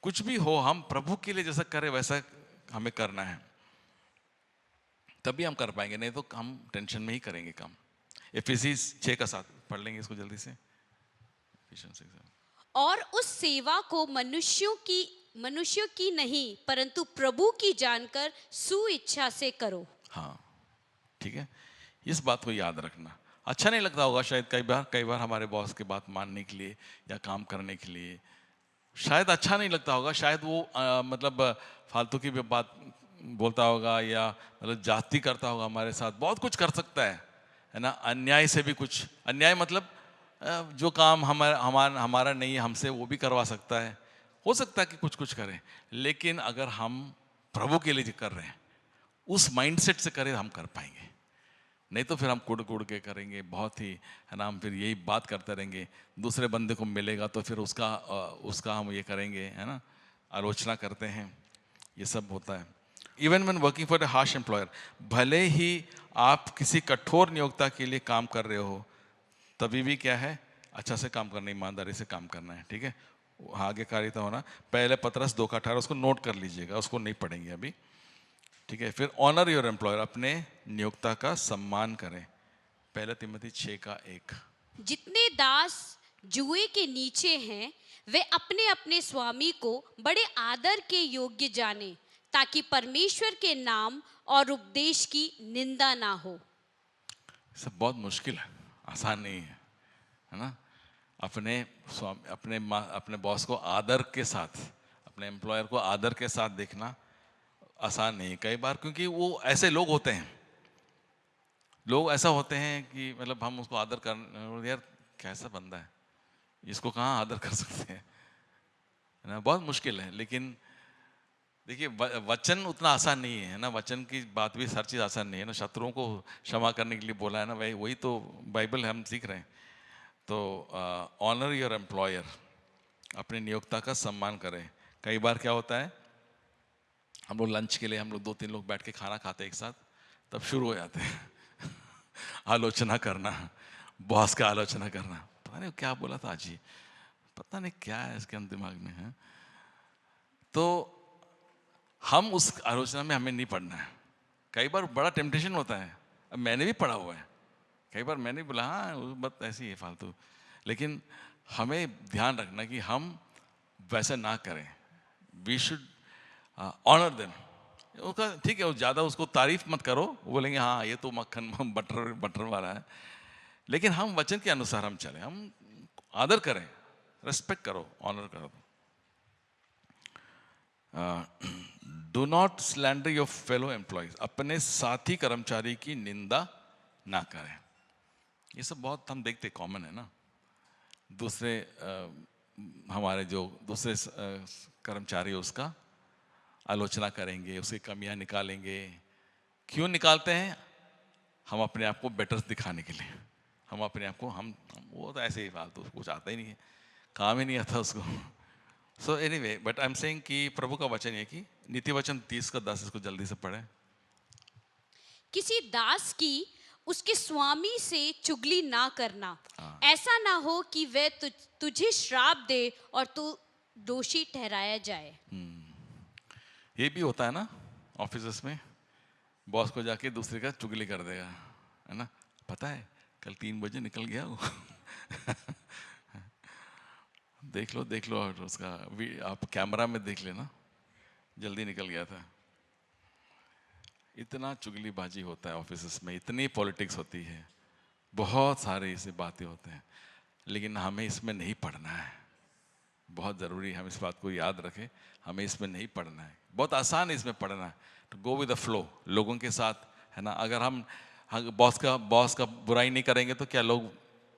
कुछ भी हो, हम प्रभु के लिए जैसा करें वैसा हमें करना है, तभी हम कर पाएंगे, नहीं तो हम टेंशन में ही करेंगे काम। एफिसीज 6:7 पढ़ लेंगे इसको जल्दी से। और उस सेवा को मनुष्यों की नहीं, परंतु प्रभु की जानकर सुइच्छा से करो। हाँ, ठीक है, इस बात को याद रखना। अच्छा नहीं लगता होगा शायद कई बार हमारे बॉस की बात मानने के लिए या काम करने के लिए शायद अच्छा नहीं लगता होगा। शायद वो मतलब फालतू की भी बात बोलता होगा, या मतलब जाति करता होगा हमारे साथ, बहुत कुछ कर सकता है ना। अन्याय से भी कुछ, अन्याय मतलब जो काम हमारा नहीं है हमसे, वो भी करवा सकता है। हो सकता है कि कुछ करें, लेकिन अगर हम प्रभु के लिए कर रहे हैं, उस माइंडसेट से करें, हम कर पाएंगे। नहीं तो फिर हम कुड़ के करेंगे, बहुत ही, है ना, हम फिर यही बात करते रहेंगे। दूसरे बंदे को मिलेगा तो फिर उसका हम ये करेंगे, है ना, आलोचना करते हैं, ये सब होता है। Even when working for a harsh employer, भले ही आप किसी कठोर नियोक्ता के लिए काम कर रहे हो, तभी भी क्या है, अच्छा से काम करना, ईमानदारी से काम करना है, ठीक है। आज्ञाकारिता होना। पहले पतरस 2:18 उसको नोट कर लीजिएगा, उसको नहीं पढ़ेंगे अभी, ठीक है। फिर ऑनर योर एम्प्लॉयर, अपने नियोक्ता का सम्मान करें। 1 तिमोथी 6:1। जितने दास जुए के नीचे हैं, वे अपने अपने स्वामी को बड़े आदर के योग्य जाने, ताकि परमेश्वर के नाम और उपदेश की निंदा ना हो। सब बहुत मुश्किल है, आसान नहीं है ना। अपने बॉस को आदर के साथ, अपने एम्प्लॉयर को आदर के साथ देखना आसान नहीं है कई बार, क्योंकि वो ऐसे लोग होते हैं, लोग ऐसा होते हैं कि मतलब हम उसको आदर कर, यार कैसा बंदा है, इसको कहाँ आदर कर सकते हैं, है ना। बहुत मुश्किल है। लेकिन देखिए, वचन उतना आसान नहीं है ना। वचन की बात भी हर चीज़ आसान नहीं है ना। शत्रुओं को क्षमा करने के लिए बोला है ना, वही तो बाइबल हम सीख रहे हैं। तो ऑनर योर एम्प्लॉयर, अपने नियोक्ता का सम्मान करें। कई बार क्या होता है, हम लोग लंच के लिए, हम लोग 2-3 लोग बैठ के खाना खाते हैं एक साथ, तब शुरू हो जाते हैं आलोचना करना, बॉस का आलोचना करना। पता नहीं क्या बोला था आज ही, पता नहीं क्या है इसके दिमाग में है। तो हम उस आलोचना में हमें नहीं पड़ना है। कई बार बड़ा टेम्पटेशन होता है, अब मैंने भी पढ़ा हुआ है, कई बार मैंने भी बोला हाँ वो बात ऐसी है फालतू, लेकिन हमें ध्यान रखना कि हम वैसा ना करें. We should honour them. उसका ठीक है, वो ज़्यादा उसको तारीफ मत करो, वो बोलेंगे हाँ ये तो मक्खन बटर बटर वाला है, लेकिन हम वचन के अनुसार हम चलें, हम आदर करें, रेस्पेक्ट करो, ऑनर करो. Do not slander your fellow employees. अपने साथी कर्मचारी की निंदा ना करें. ये सब बहुत हम देखते कॉमन है ना. दूसरे हमारे जो दूसरे कर्मचारी उसका आलोचना करेंगे, उसकी कमियां निकालेंगे. क्यों निकालते हैं? हम अपने आप को बेटर दिखाने के लिए. हम अपने आप को हम वो तो ऐसे ही फालतू, कुछ आता ही नहीं है, काम ही नहीं आता उसको. So anyway, but I am saying कि प्रभु का वचन है कि नीति वचन 30:10, इसको जल्दी से पढ़ें. किसी दास की उसके स्वामी से चुगली ना करना, ऐसा ना हो कि वह तुझे श्राप दे और तू दोषी ठहराया जाए. ये भी होता है ना ऑफिस में, बॉस को जाके दूसरे का चुगली कर देगा, है ना. पता है कल 3 बजे निकल गया वो. देख लो और उसका आप कैमरा में देख लेना, जल्दी निकल गया था. इतना चुगलीबाजी होता है ऑफिस में, इतनी पॉलिटिक्स होती है, बहुत सारे ऐसे बातें होते हैं, लेकिन हमें इसमें नहीं पढ़ना है. बहुत ज़रूरी है हम इस बात को याद रखें, हमें इसमें नहीं पढ़ना है. बहुत आसान है इसमें पढ़ना, to go with the flow, लोगों के साथ, है ना. अगर हम बॉस का बुराई नहीं करेंगे तो क्या लोग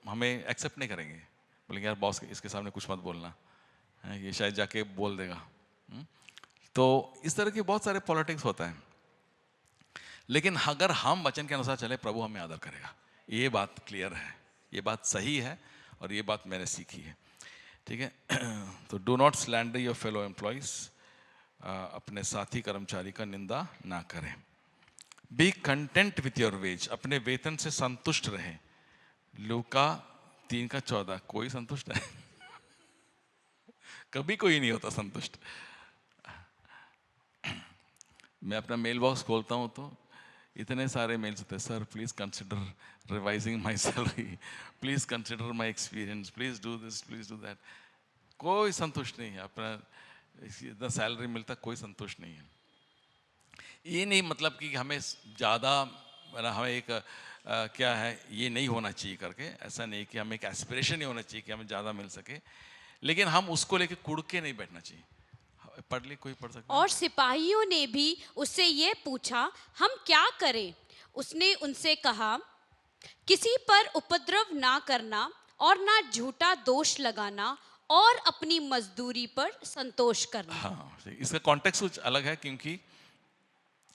हमें एक्सेप्ट नहीं करेंगे? बोलेंगे यार बॉस इसके सामने कुछ मत बोलना, ये शायद जाके बोल देगा. तो इस तरह के बहुत सारे पॉलिटिक्स होता है. लेकिन अगर हम वचन के अनुसार चले, प्रभु हमें आदर करेगा. ये बात क्लियर है, ये बात सही है, और ये बात मैंने सीखी है. ठीक है. तो do not slander your fellow employees. अपने साथी कर्मचारी का निंदा ना करें. B content with your ways. अपने वेतन से संतुष्ट रहे. लूका 3:14. कोई संतुष्ट है? कभी कोई नहीं होता संतुष्ट. मैं अपना मेल बॉक्स खोलता हूं तो इतने सारे मेल्स होते हैं. Sir please consider revising my salary, please consider my experience, please do this, please do that. कोई संतुष्ट नहीं है. अपना इतना सैलरी मिलता, कोई संतुष्ट नहीं है. ये नहीं मतलब कि हमें ज़्यादा, हमें एक क्या है ये नहीं होना चाहिए करके, ऐसा नहीं कि हमें एक एस्पिरेशन नहीं होना चाहिए कि हमें ज़्यादा मिल सके, लेकिन हम उसको लेके कुड़ के नहीं बैठना चाहिए. पढ़ ली, कोई पढ़ सकता है? और सिपाहियों ने भी उससे ये पूछा, हम क्या करें? उसने उनसे कहा, किसी पर उपद्रव ना करना और ना झूठा दोष लगाना और अपनी मजदूरी पर संतोष करना. हाँ, इसका कॉन्टेक्स्ट कुछ अलग है, क्योंकि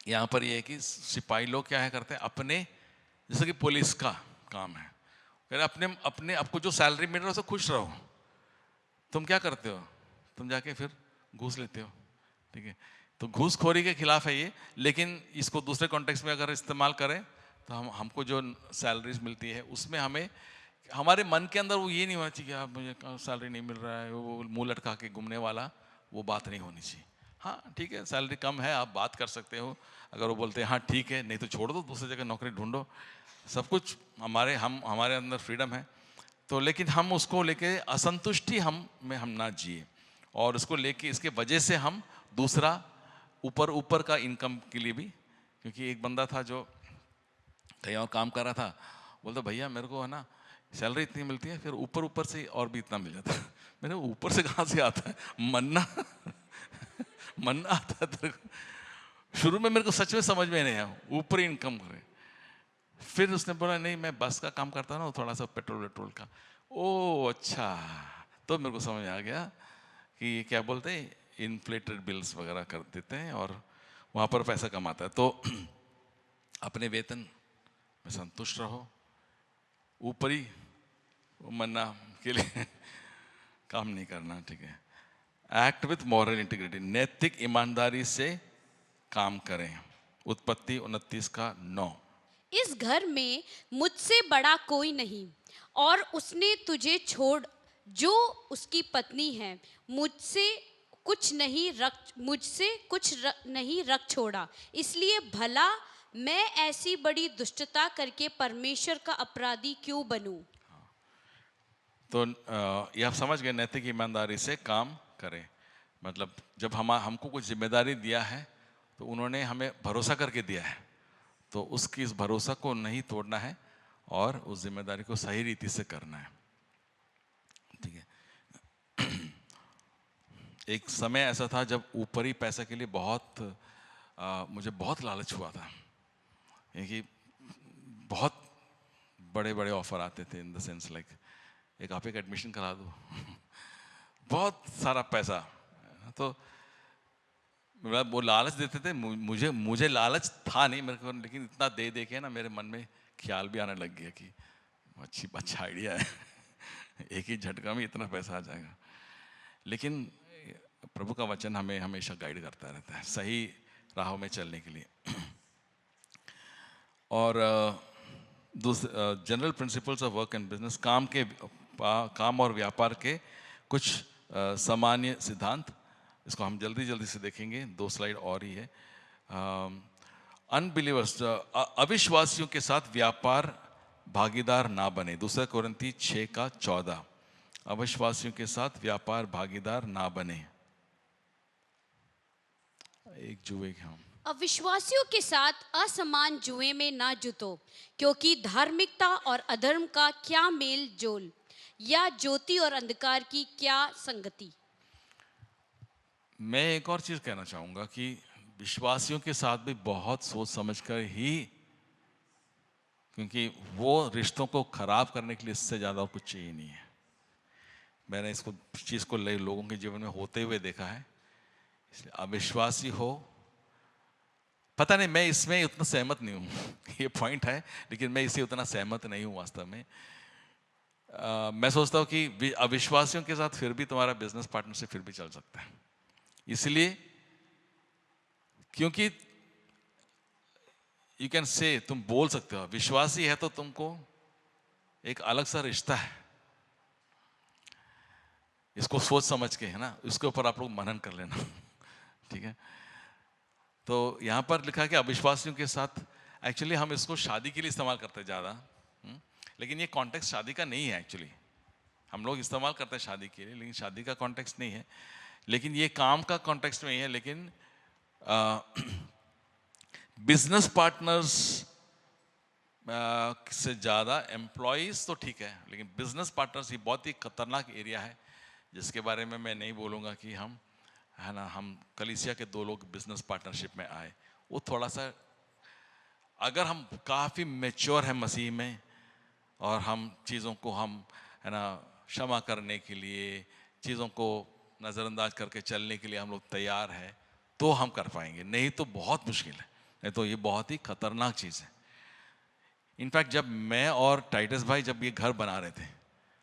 यहाँ पर ये है कि सिपाही लोग क्या है करते हैं, अपने जैसे कि पुलिस का काम है, अपने आपको जो सैलरी मिल रहा है उससे खुश रहो. तुम क्या करते हो? तुम जाके फिर घूस लेते हो. ठीक है. तो घूसखोरी के खिलाफ है ये, लेकिन इसको दूसरे कॉन्टेक्स्ट में अगर इस्तेमाल करें तो हमको जो सैलरीज मिलती है उसमें हमें हमारे मन के अंदर वो ये नहीं होना चाहिए कि आप मुझे सैलरी नहीं मिल रहा है, वो मुंह लटका के घूमने वाला वो बात नहीं होनी चाहिए. हाँ ठीक है, सैलरी कम है, आप बात कर सकते हो. अगर वो बोलते हैं हाँ ठीक है, नहीं तो छोड़ दो, दूसरी जगह नौकरी ढूंढो. सब कुछ हमारे अंदर फ्रीडम है. तो लेकिन हम उसको लेके असंतुष्टि हम ना जिए, और उसको लेके इसके वजह से हम दूसरा ऊपर का इनकम के लिए भी, क्योंकि एक बंदा था जो कहीं और काम कर रहा था, बोलता भैया मेरे को है ना सैलरी इतनी मिलती है, फिर ऊपर से और भी इतना मिल जाता है. मैंने ऊपर से कहाँ से आता है? मन्ना आता है. शुरू में मेरे को सच में समझ में नहीं आया, ऊपर इनकम करे. फिर उसने बोला नहीं मैं बस का काम करता ना, थोड़ा सा पेट्रोल का. ओ अच्छा, तो मेरे को समझ आ गया कि ये क्या बोलते हैं, इन्फ्लेटेड बिल्स वगैरह कर देते हैं और वहाँ पर पैसा कमाता है. तो अपने वेतन में संतुष्ट रहो, ऊपरी मन्ना के लिए काम नहीं करना. ठीक है. Act with moral integrity. नैतिक ईमानदारी से काम करें. उत्पत्ति 29:9. इस घर में मुझसे बड़ा कोई नहीं, और उसने तुझे छोड़ जो उसकी पत्नी है मुझसे कुछ नहीं रख छोड़ा, इसलिए भला मैं ऐसी बड़ी दुष्टता करके परमेश्वर का अपराधी क्यों बनूं? तो ये आप समझ गए, नैतिक ईमानदारी से काम करें। मतलब जब हमको कुछ जिम्मेदारी दिया है तो उन्होंने हमें भरोसा करके दिया है, तो उसकी इस भरोसा को नहीं तोड़ना है और उस जिम्मेदारी को सही रीति से करना है। ठीक है। एक समय ऐसा था जब ऊपरी पैसे के लिए मुझे बहुत लालच हुआ था, कि बहुत बड़े बड़े ऑफर आते थे, इन द सेंस लाइक आप एक एडमिशन करा दो बहुत सारा पैसा। तो वो लालच देते थे, मुझे लालच था नहीं मेरे को, लेकिन इतना दे दे के ना मेरे मन में ख्याल भी आने लग गया कि अच्छा आइडिया है एक ही झटका में इतना पैसा आ जाएगा। लेकिन प्रभु का वचन हमें हमेशा गाइड करता रहता है सही राहों में चलने के लिए। और general principles of work and business, काम और व्यापार के कुछ सामान्य सिद्धांत, इसको हम जल्दी जल्दी से देखेंगे, 2 स्लाइड और ही है। अनबिलीवर्स, अविश्वासियों के साथ व्यापार भागीदार ना बने, 2 कोरिन्थी 6:14। अविश्वासियों के साथ व्यापार भागीदार ना बने। एक जुए के हम अविश्वासियों के साथ असमान जुए में ना जुतो, क्योंकि धार्मिकता और अधर्म का क्या मेल जोल, या ज्योति और अंधकार की क्या संगति। मैं एक और चीज कहना चाहूंगा कि विश्वासियों के साथ भी बहुत सोच समझकर ही, क्योंकि वो रिश्तों को खराब करने के लिए इससे ज्यादा और कुछ चाहिए नहीं है। मैंने इसको चीज को लोगों के जीवन में होते हुए देखा है। इसलिए अविश्वासी हो, पता नहीं, मैं इसमें उतना सहमत नहीं हूँ ये पॉइंट है, लेकिन मैं इससे उतना सहमत नहीं हूँ वास्तव में। मैं सोचता हूँ कि अविश्वासियों के साथ फिर भी तुम्हारा बिजनेस पार्टनरशिप फिर भी चल सकता है, इसलिए क्योंकि यू कैन से, तुम बोल सकते हो विश्वासी है तो तुमको एक अलग सा रिश्ता है, इसको सोच समझ के, है ना, इसके ऊपर आप लोग मनन कर लेना ठीक है। तो यहाँ पर लिखा कि अविश्वासियों के साथ, एक्चुअली हम इसको शादी के लिए इस्तेमाल करते हैं ज़्यादा, लेकिन ये कॉन्टेक्स्ट शादी का नहीं है। एक्चुअली हम लोग इस्तेमाल करते हैं शादी के लिए, लेकिन शादी का कॉन्टेक्स्ट नहीं है, लेकिन ये काम का कॉन्टेक्स्ट में ही है। लेकिन बिजनेस पार्टनर्स से ज़्यादा एम्प्लॉयज़ तो ठीक है, लेकिन बिजनेस पार्टनर्स ये बहुत ही खतरनाक एरिया है, जिसके बारे में मैं नहीं बोलूँगा कि हम, है ना, हम कलीसिया के 2 लोग बिजनेस पार्टनरशिप में आए, वो थोड़ा सा, अगर हम काफ़ी मैच्योर हैं मसीह में और हम चीज़ों को हम, है ना, क्षमा करने के लिए, चीज़ों को नज़रअंदाज करके चलने के लिए हम लोग तैयार हैं, तो हम कर पाएंगे, नहीं तो बहुत मुश्किल है, नहीं तो ये बहुत ही खतरनाक चीज़ है। इनफैक्ट जब मैं और टाइटस भाई जब ये घर बना रहे थे,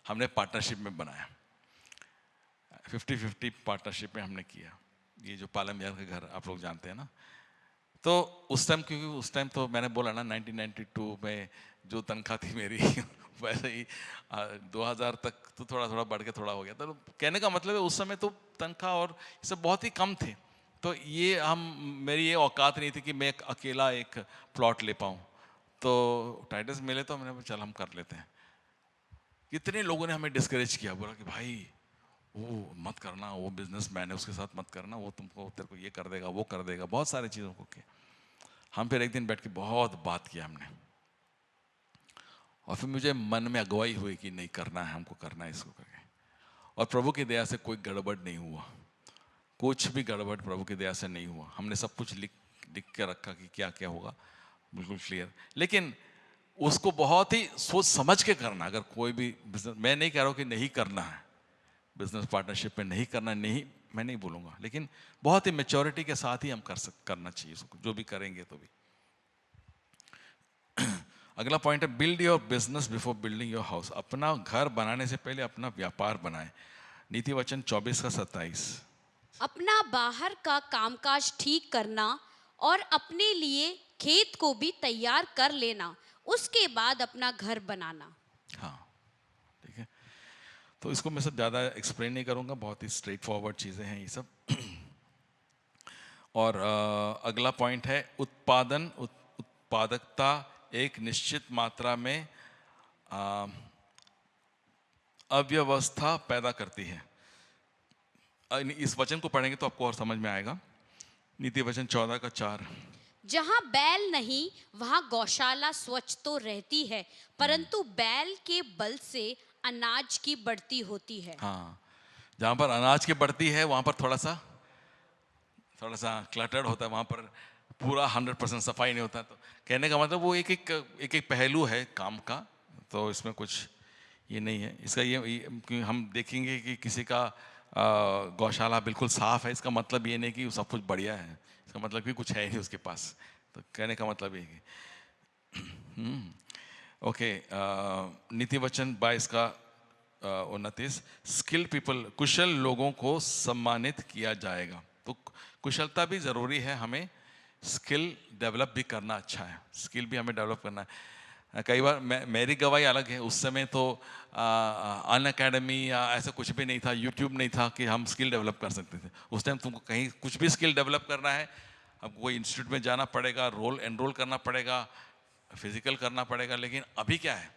हमने पार्टनरशिप में बनाया, 50-50 पार्टनरशिप में हमने किया। ये जो पालम यार का घर आप लोग जानते हैं ना, तो उस टाइम, क्योंकि उस टाइम तो मैंने बोला ना 1992 में जो तनख्वाह थी मेरी वैसे ही 2000 तक तो थोड़ा थोड़ा बढ़ के थोड़ा हो गया। तो कहने का मतलब है उस समय तो तनख्वाह और ये सब बहुत ही कम थे, तो ये मेरी ये औकात नहीं थी कि मैं अकेला एक प्लॉट ले पाऊँ। तो टाइटस मिले तो मैंने चल हम कर लेते हैं। कितने लोगों ने हमें डिस्करेज किया, बोला कि भाई वो मत करना, वो बिजनेसमैन है, उसके साथ मत करना, वो तेरे को ये कर देगा, वो कर देगा, बहुत सारी चीज़ों को किया। हम फिर एक दिन बैठ के बहुत बात किया हमने, और फिर मुझे मन में अगुवाई हुई कि नहीं करना है, हमको करना है इसको करके। और प्रभु की दया से कोई गड़बड़ नहीं हुआ, कुछ भी गड़बड़ प्रभु की दया से नहीं हुआ। हमने सब कुछ लिख के रखा कि क्या क्या होगा, बिल्कुल क्लियर। लेकिन उसको बहुत ही सोच समझ के करना। अगर कोई भी बिजनेस, मैं नहीं कह रहा हूँ कि नहीं करना है, बिजनेस पार्टनरशिप में नहीं करना, नहीं, मैं नहीं बोलूँगा, लेकिन बहुत ही मैच्योरिटी के साथ ही हम करना चाहिए उसको, जो भी करेंगे तो भी। अगला पॉइंट है build your business before building your house. अपना घर बनाने से पहले अपना व्यापार बनाए। नीति वचन 24:27। अपना बाहर का कामकाज ठीक करना और अपने लिए खेत को भी तैयार कर लेना, उसके बाद अपना घर बनाना। हाँ, ठीक है। तो इसको मैं सब ज़्यादा एक्सप्लेन नहीं करूँगा, बहुत ही स्ट्रेट फॉरवर्ड चीज़ें हैं ये सब। और अगला पॉइंट है उत्पादकता एक निश्चित मात्रा में अव्यवस्था पैदा करती है। इस वचन को पढ़ेंगे तो आपको और समझ में आएगा। नीति वचन 14:4। जहाँ बैल नहीं वहाँ गौशाला स्वच्छ तो रहती है, परंतु बैल के बल से अनाज की बढ़ती होती है। हाँ, जहाँ पर अनाज की बढ़ती है वहाँ पर थोड़ा सा क्लटर्ड होता है, वहाँ पर पूरा 100% सफाई नहीं होता। तो कहने का मतलब वो एक एक पहलू है काम का, तो इसमें कुछ ये नहीं है। इसका ये हम देखेंगे कि किसी का गौशाला बिल्कुल साफ है, इसका मतलब ये नहीं कि सब कुछ बढ़िया है, इसका मतलब कि कुछ है ही उसके पास। तो कहने का मतलब ये कि ओके, नीति वचन 22 का 29, स्किल्ड पीपल, कुशल लोगों को सम्मानित किया जाएगा। तो कुशलता भी ज़रूरी है, हमें स्किल डेवलप भी करना अच्छा है, स्किल भी हमें डेवलप करना है। कई बार मेरी गवाही अलग है, उस समय तो अन अकेडमी या ऐसा कुछ भी नहीं था, यूट्यूब नहीं था कि हम स्किल डेवलप कर सकते थे। उस टाइम तुमको कहीं कुछ भी स्किल डेवलप करना है, हमको कोई इंस्टीट्यूट में जाना पड़ेगा, एनरोल करना पड़ेगा, फिजिकल करना पड़ेगा। लेकिन अभी क्या है,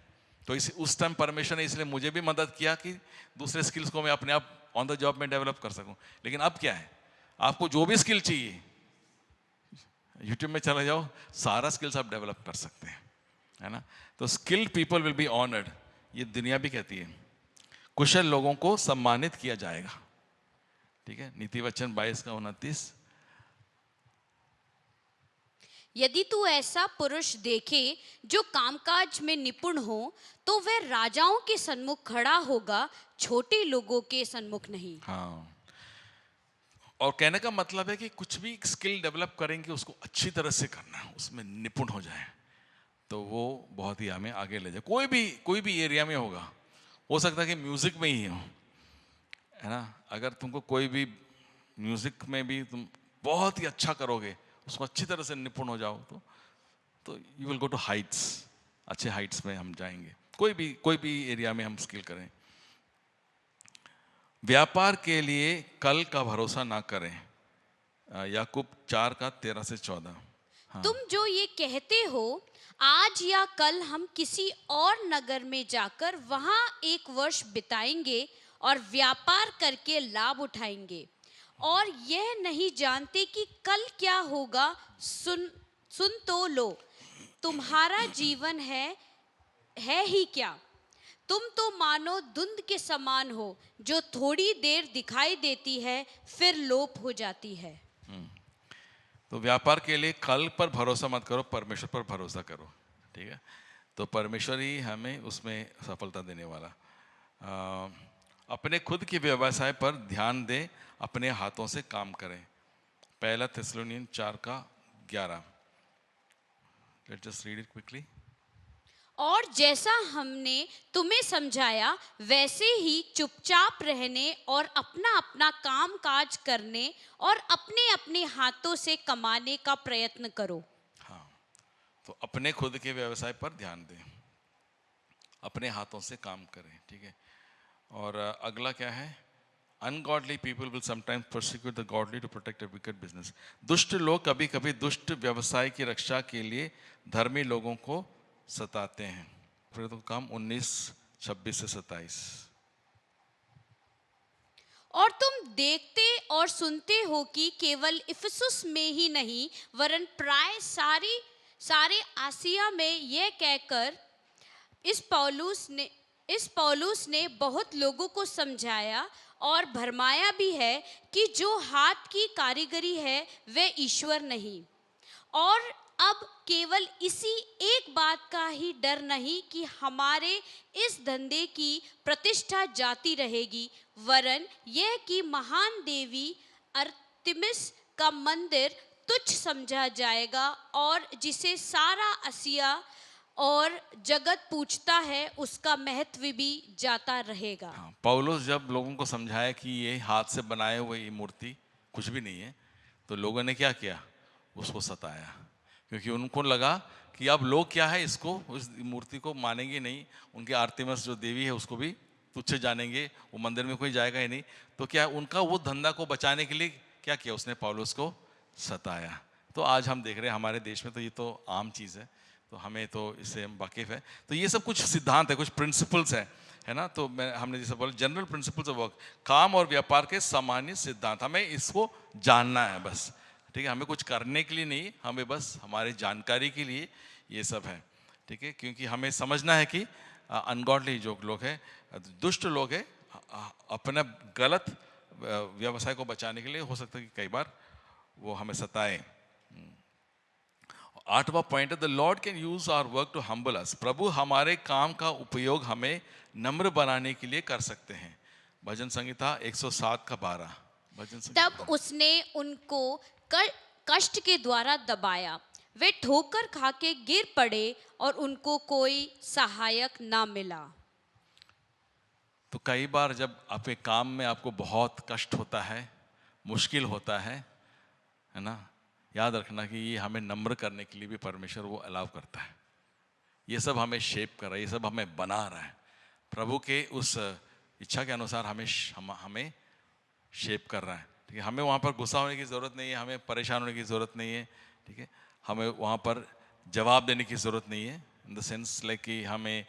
तो उस टाइम परमेश्वर ने इसलिए मुझे भी मदद किया कि दूसरे स्किल्स को मैं अपने आप ऑन द जॉब में डेवलप कर सकूं। लेकिन अब क्या है, आपको जो भी स्किल चाहिए यूट्यूब में चले जाओ, सारा स्किल्स आप डेवलप कर सकते हैं, है ना। तो skilled people will be honoured, ये दुनिया भी कहती है। कुशल लोगों को सम्मानित किया जाएगा, ठीक है। नीति वचन 22 का 29। यदि तू ऐसा पुरुष देखे जो कामकाज में निपुण हो, तो वह राजाओं के सन्मुख खड़ा होगा, छोटे लोगों के सन्मुख नहीं। हाँ, और कहने का मतलब है कि कुछ भी स्किल डेवलप करेंगे उसको अच्छी तरह से करना, उसमें निपुण हो जाए, तो वो बहुत ही हमें आगे ले जाए। कोई भी एरिया में होगा, हो सकता है कि म्यूजिक में ही हो, है ना। अगर तुमको कोई भी म्यूजिक में भी तुम बहुत ही अच्छा करोगे, उसको अच्छी तरह से निपुण हो जाओ, तो you will go to heights, अच्छे हाइट्स में हम जाएंगे। कोई भी एरिया में हम स्किल करें। व्यापार के लिए कल का भरोसा ना करें, याकूब 4 का 13 से 14। हाँ। तुम जो ये कहते हो, आज या कल हम किसी और नगर में जाकर वहां 1 वर्ष बिताएंगे और व्यापार करके लाभ उठाएंगे, और यह नहीं जानते कि कल क्या होगा। सुन तो लो, तुम्हारा जीवन है ही क्या। तुम तो मानो धुंध के समान हो, जो थोड़ी देर दिखाई देती है फिर लोप हो जाती है। तो व्यापार के लिए कल पर भरोसा मत करो, परमेश्वर पर भरोसा करो, ठीक है। तो परमेश्वर ही हमें उसमें सफलता देने वाला। अपने खुद के व्यवसाय पर ध्यान दें, अपने हाथों से काम करें। 1 थिस्सलुनीयन 4 का 11। Let's just read it quickly. और जैसा हमने तुम्हें समझाया, वैसे ही चुपचाप रहने और अपना अपना काम काज करने और अपने अपने हाथों से कमाने का प्रयत्न करो। हाँ, तो अपने खुद के व्यवसाय पर ध्यान दें, अपने हाथों से काम करें, ठीक है। और अगला क्या है, ungodly people will sometimes persecute the godly to protect a wicked business. दुष्ट लोग कभी कभी दुष्ट व्यवसाय की रक्षा के लिए धर्मी लोगों को सताते हैं। फिर तो काम 19:26 से 27। और तुम देखते और सुनते हो कि केवल इफिसुस में ही नहीं, वरन प्राय सारे आसिया में यह कहकर इस पौलुस ने बहुत लोगों को समझाया और भरमाया भी है कि जो हाथ की कारीगरी है वह ईश्वर नहीं। और अब केवल इसी एक बात का ही डर नहीं कि हमारे इस धंधे की प्रतिष्ठा जाती रहेगी, वरन यह कि महान देवी अर्तिमिस का मंदिर तुच्छ समझा जाएगा, और जिसे सारा आसिया और जगत पूछता है उसका महत्व भी जाता रहेगा। हाँ, पौलुस जब लोगों को समझाया कि ये हाथ से बनाए हुए ये मूर्ति कुछ भी नहीं है, तो लोगों ने क्या किया, उसको सताया, क्योंकि उनको लगा कि अब लोग क्या है, इसको उस मूर्ति को मानेंगे नहीं, उनकी आर्तेमिस जो देवी है उसको भी तुच्छ जानेंगे, वो मंदिर में कोई जाएगा ही नहीं। तो क्या उनका वो धंधा को बचाने के लिए क्या किया, उसने पौलुस को सताया। तो आज हम देख रहे हैं हमारे देश में तो ये तो आम चीज़ है, तो हमें तो इससे हम वाकिफ़ है। तो ये सब कुछ सिद्धांत है, कुछ प्रिंसिपल्स है ना। तो हमने जैसे बोला जनरल प्रिंसिपल्स ऑफ वर्क, काम और व्यापार के सामान्य सिद्धांत, हमें इसको जानना है बस, ठीक है। हमें कुछ करने के लिए नहीं, हमें बस हमारी जानकारी के लिए ये सब है, ठीक है। क्योंकि हमें समझना है कि अनगॉडली जो लोग हैं, दुष्ट लोग हैं, अपना गलत व्यवसाय को बचाने के लिए हो सकता है कि कई बार वो हमें सताए। 8वां पॉइंट है, the Lord can use our work to humble us. प्रभु हमारे काम का उपयोग हमें नम्र बनाने के लिए कर सकते हैं। भजन संहिता 107 का 12। भजन संहिता। तब उसने उनको कष्ट के द्वारा दबाया, वे ठोकर खा के गिर पड़े और उनको कोई सहायक ना मिला। तो कई बार जब आपके काम में आपको बहुत कष्ट होता है, मुश्किल होता है ना, याद रखना कि ये हमें नम्र करने के लिए भी परमेश्वर वो अलाउ करता है। ये सब हमें शेप कर रहा है, ये सब हमें बना रहा है। प्रभु के उस इच्छा के अनुसार हमें शेप कर रहा है, ठीक है। हमें वहाँ पर गुस्सा होने की ज़रूरत नहीं है, हमें परेशान होने की ज़रूरत नहीं है, ठीक है। हमें वहाँ पर जवाब देने की ज़रूरत नहीं है, इन द सेंस लाइक कि हमें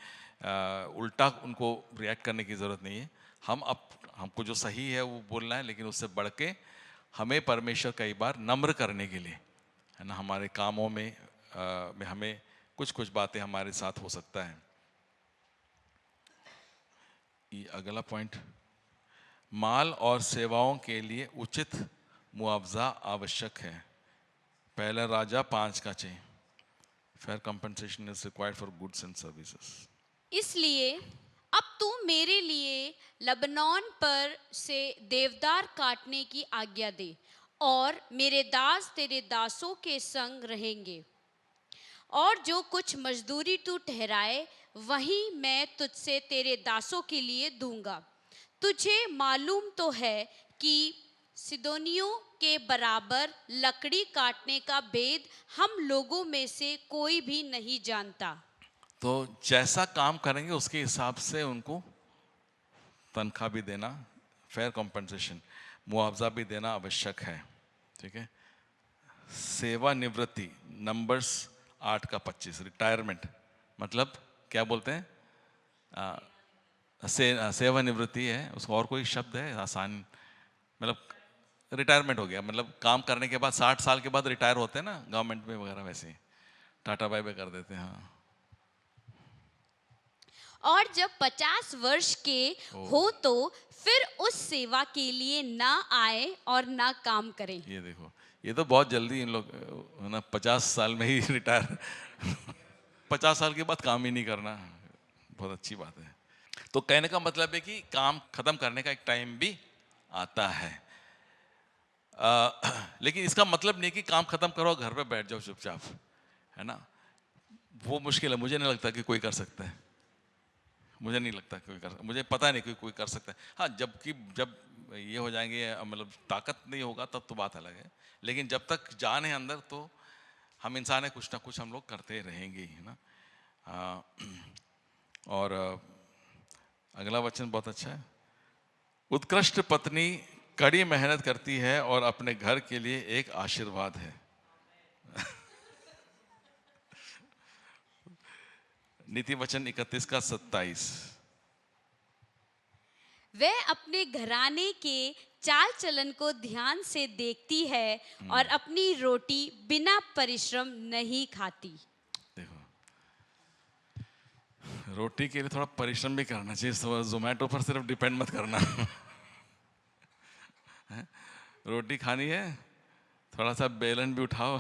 उल्टा उनको रिएक्ट करने की ज़रूरत नहीं है। हमको जो सही है वो बोलना है, लेकिन उससे बढ़ के हमें परमेश्वर कई बार नम्र करने के लिए, है ना, हमारे कामों में हमें कुछ बातें हमारे साथ हो सकता है। ये अगला पॉइंट, माल और सेवाओं के लिए उचित मुआवजा आवश्यक है। पहला राजा 5 का 6। Fair compensation is required for goods and services. इसलिए अब तू मेरे लिए लबनान पर से देवदार काटने की आज्ञा दे, और मेरे दास तेरे दासों के संग रहेंगे, और जो कुछ मजदूरी तू ठहराए वही मैं तुझसे तेरे दासों के लिए दूंगा। तुझे मालूम तो है कि सिदोनियों के बराबर लकड़ी काटने का भेद हम लोगों में से कोई भी नहीं जानता। तो जैसा काम करेंगे उसके हिसाब से उनको तनख्वाह भी देना, फेयर कॉम्पनसेशन, मुआवजा भी देना आवश्यक है, ठीक है। सेवानिवृत्ति, नंबर्स 8 का 25। रिटायरमेंट मतलब क्या बोलते हैं, सेवानिवृत्ति है, उसको और कोई शब्द है आसान, मतलब रिटायरमेंट हो गया, मतलब काम करने के बाद 60 साल के बाद रिटायर होते हैं ना गवर्नमेंट में वगैरह, वैसे ही टाटा बाय बाय कर देते हैं। हाँ। और जब 50 वर्ष के हो तो फिर उस सेवा के लिए ना आए और ना काम करें। ये देखो, ये तो बहुत जल्दी इन लोग ना 50 साल में ही रिटायर 50 साल के बाद काम ही नहीं करना, बहुत अच्छी बात है। तो कहने का मतलब है कि काम खत्म करने का एक टाइम भी आता है, लेकिन इसका मतलब नहीं कि काम खत्म करो घर पे बैठ जाओ चुपचाप, है ना। वो मुश्किल है, मुझे नहीं लगता कि कोई कर सकता है, मुझे नहीं लगता कोई कर, मुझे पता नहीं कोई कर सकता है। हाँ, जब ये हो जाएंगे, मतलब ताकत नहीं होगा तब तो बात अलग है, लेकिन जब तक जान है अंदर तो हम इंसान है, कुछ ना कुछ हम लोग करते रहेंगे ही ना। और अगला वचन बहुत अच्छा है, उत्कृष्ट पत्नी कड़ी मेहनत करती है और अपने घर के लिए एक आशीर्वाद है। नीति वचन 31 का 27। वह अपने घराने के चाल चलन को ध्यान से देखती है और अपनी रोटी बिना परिश्रम नहीं खाती। देखो, रोटी के लिए थोड़ा परिश्रम भी करना चाहिए, जोमेटो पर सिर्फ डिपेंड मत करना। रोटी खानी है, थोड़ा सा बेलन भी उठाओ,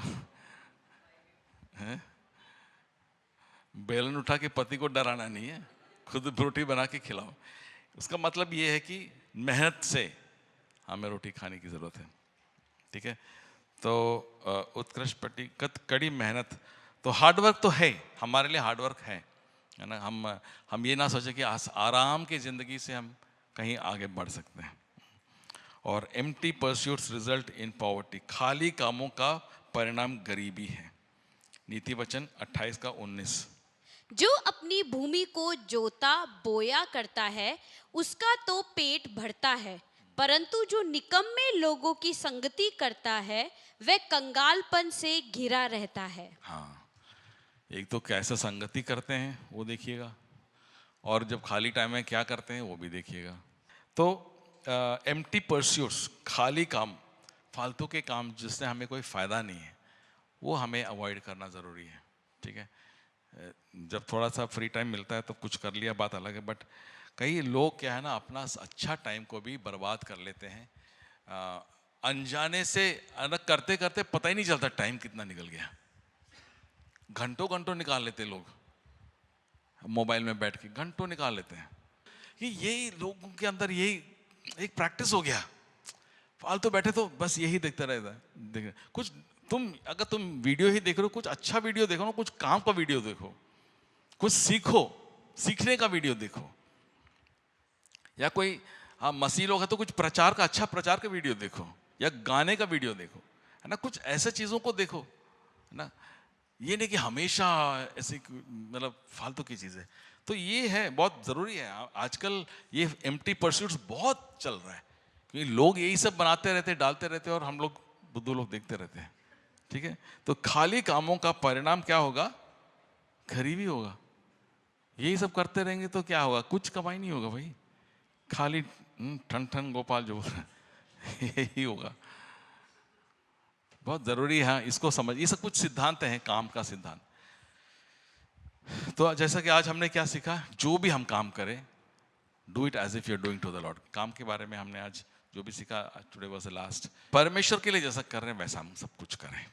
है? बेलन उठा के पति को डराना नहीं है, खुद रोटी बना के खिलाओ। उसका मतलब ये है कि मेहनत से हमें रोटी खाने की ज़रूरत है, ठीक है। तो उत्कृष्ट पति कड़ी मेहनत, तो हार्डवर्क तो है, हमारे लिए हार्डवर्क है ना। हम ये ना सोचें कि आराम की ज़िंदगी से हम कहीं आगे बढ़ सकते हैं। और empty pursuits result in poverty, खाली कामों का परिणाम गरीबी है। नीति वचन 28 का 19। जो अपनी भूमि को जोता बोया करता है उसका तो पेट भरता है, परंतु जो निकम्मे लोगों की संगति करता है वह कंगालपन से घिरा रहता है। हाँ, एक तो कैसे संगति करते हैं वो देखिएगा, और जब खाली टाइम में क्या करते हैं वो भी देखिएगा। तो एम्प्टी परस्यूट्स, खाली काम, फालतू के काम जिससे हमें कोई फ़ायदा नहीं है, वो हमें अवॉइड करना ज़रूरी है। ठीक है, जब थोड़ा सा फ्री टाइम मिलता है तो कुछ कर लिया, बात अलग है, बट कई लोग क्या है ना, अपना अच्छा टाइम को भी बर्बाद कर लेते हैं अनजाने से। करते करते पता ही नहीं चलता टाइम कितना निकल गया, घंटों घंटों निकाल लेते लोग मोबाइल में बैठ के, घंटों निकाल लेते हैं। यही लोगों के अंदर यही एक प्रैक्टिस हो गया, फालतू बैठे तो बस यही देखता रहता है। कुछ अगर तुम वीडियो ही देख रहे हो, कुछ अच्छा वीडियो देखो ना, कुछ काम का वीडियो देखो, कुछ सीखो, सीखने का वीडियो देखो। या कोई मसीह लोग है तो कुछ प्रचार का, अच्छा प्रचार का वीडियो देखो, या गाने का वीडियो देखो, है ना, कुछ ऐसे चीज़ों को देखो, है ना। ये नहीं कि हमेशा ऐसी मतलब फालतू की चीज़ें। तो ये है, बहुत ज़रूरी है। आजकल ये एम्प्टी परस्यूट्स बहुत चल रहा है, क्योंकि लोग यही सब बनाते रहते, डालते रहते, और हम लोग बुद्धू लोग देखते रहते हैं। ठीक है, तो खाली कामों का परिणाम क्या होगा? गरीबी होगा। यही सब करते रहेंगे तो क्या होगा? कुछ कमाई नहीं होगा भाई, खाली ठन ठन गोपाल जो यही होगा। बहुत जरूरी है इसको समझ। ये सब कुछ सिद्धांत हैं, काम का सिद्धांत। तो जैसा कि आज हमने क्या सीखा, जो भी हम काम करें, do it as if you are doing to the Lord. काम के बारे में हमने आज जो भी सीखा, टुडे वाज द लास्ट। परमेश्वर के लिए जैसा कर रहे हैं वैसा हम सब कुछ करें।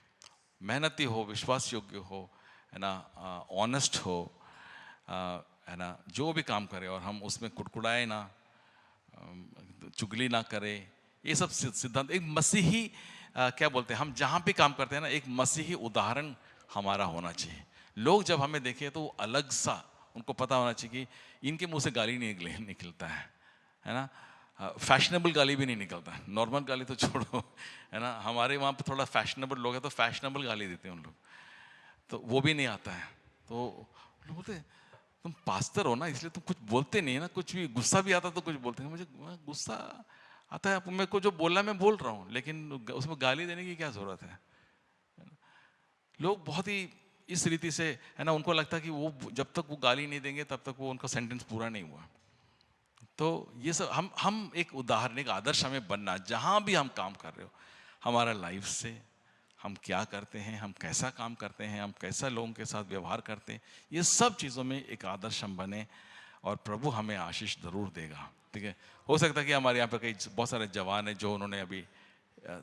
मेहनती हो, विश्वास योग्य हो, है ना, ऑनेस्ट हो, है ना, जो भी काम करें, और हम उसमें कुड़कुड़ाए ना, चुगली ना करें। ये सब सिद्धांत एक मसीही क्या बोलते हैं, हम जहाँ भी काम करते हैं ना, एक मसीही उदाहरण हमारा होना चाहिए। लोग जब हमें देखें तो अलग सा उनको पता होना चाहिए कि इनके मुंह से गाली नहीं निकलता है ना। फैशनेबल गाली भी नहीं निकलता, नॉर्मल गाली तो छोड़ो, है ना। हमारे वहाँ पे थोड़ा फैशनेबल लोग हैं तो फैशनेबल गाली देते हैं उन लोग, तो वो भी नहीं आता है। तो लोग बोलते तुम पास्टर हो ना, इसलिए तुम कुछ बोलते नहीं है ना, कुछ भी गुस्सा भी आता तो कुछ बोलते हैं। मुझे गुस्सा आता है, मेरे को जो बोलना मैं बोल रहा हूँ, लेकिन उसमें गाली देने की क्या जरूरत है। लोग बहुत ही इस रीति से, है ना, उनको लगता है कि वो जब तक वो गाली नहीं देंगे तब तक वो उनका सेंटेंस पूरा नहीं हुआ। तो ये सब हम एक उदाहरण, एक आदर्श हमें बनना, जहाँ भी हम काम कर रहे हो, हमारा लाइफ से हम क्या करते हैं, हम कैसा काम करते हैं, हम कैसा लोगों के साथ व्यवहार करते हैं, ये सब चीज़ों में एक आदर्श हम बने, और प्रभु हमें आशीष जरूर देगा। ठीक है, हो सकता है कि हमारे यहाँ पर कई बहुत सारे जवान हैं जो उन्होंने अभी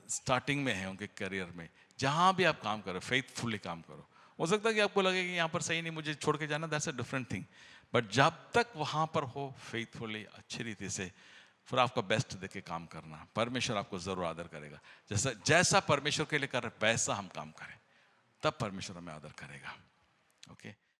स्टार्टिंग में हैं उनके करियर में, जहाँ भी आप काम करो फेथफुली काम करो। हो सकता है कि आपको लगे कि यहाँ पर सही नहीं, मुझे छोड़ के जाना, that's a different thing, but जब तक वहाँ पर हो फेथफुली, अच्छी रीति से, फिर आपका बेस्ट देके काम करना, परमेश्वर आपको जरूर आदर करेगा। जैसा परमेश्वर के लिए कर रहे वैसा हम काम करें, तब परमेश्वर हमें आदर करेगा।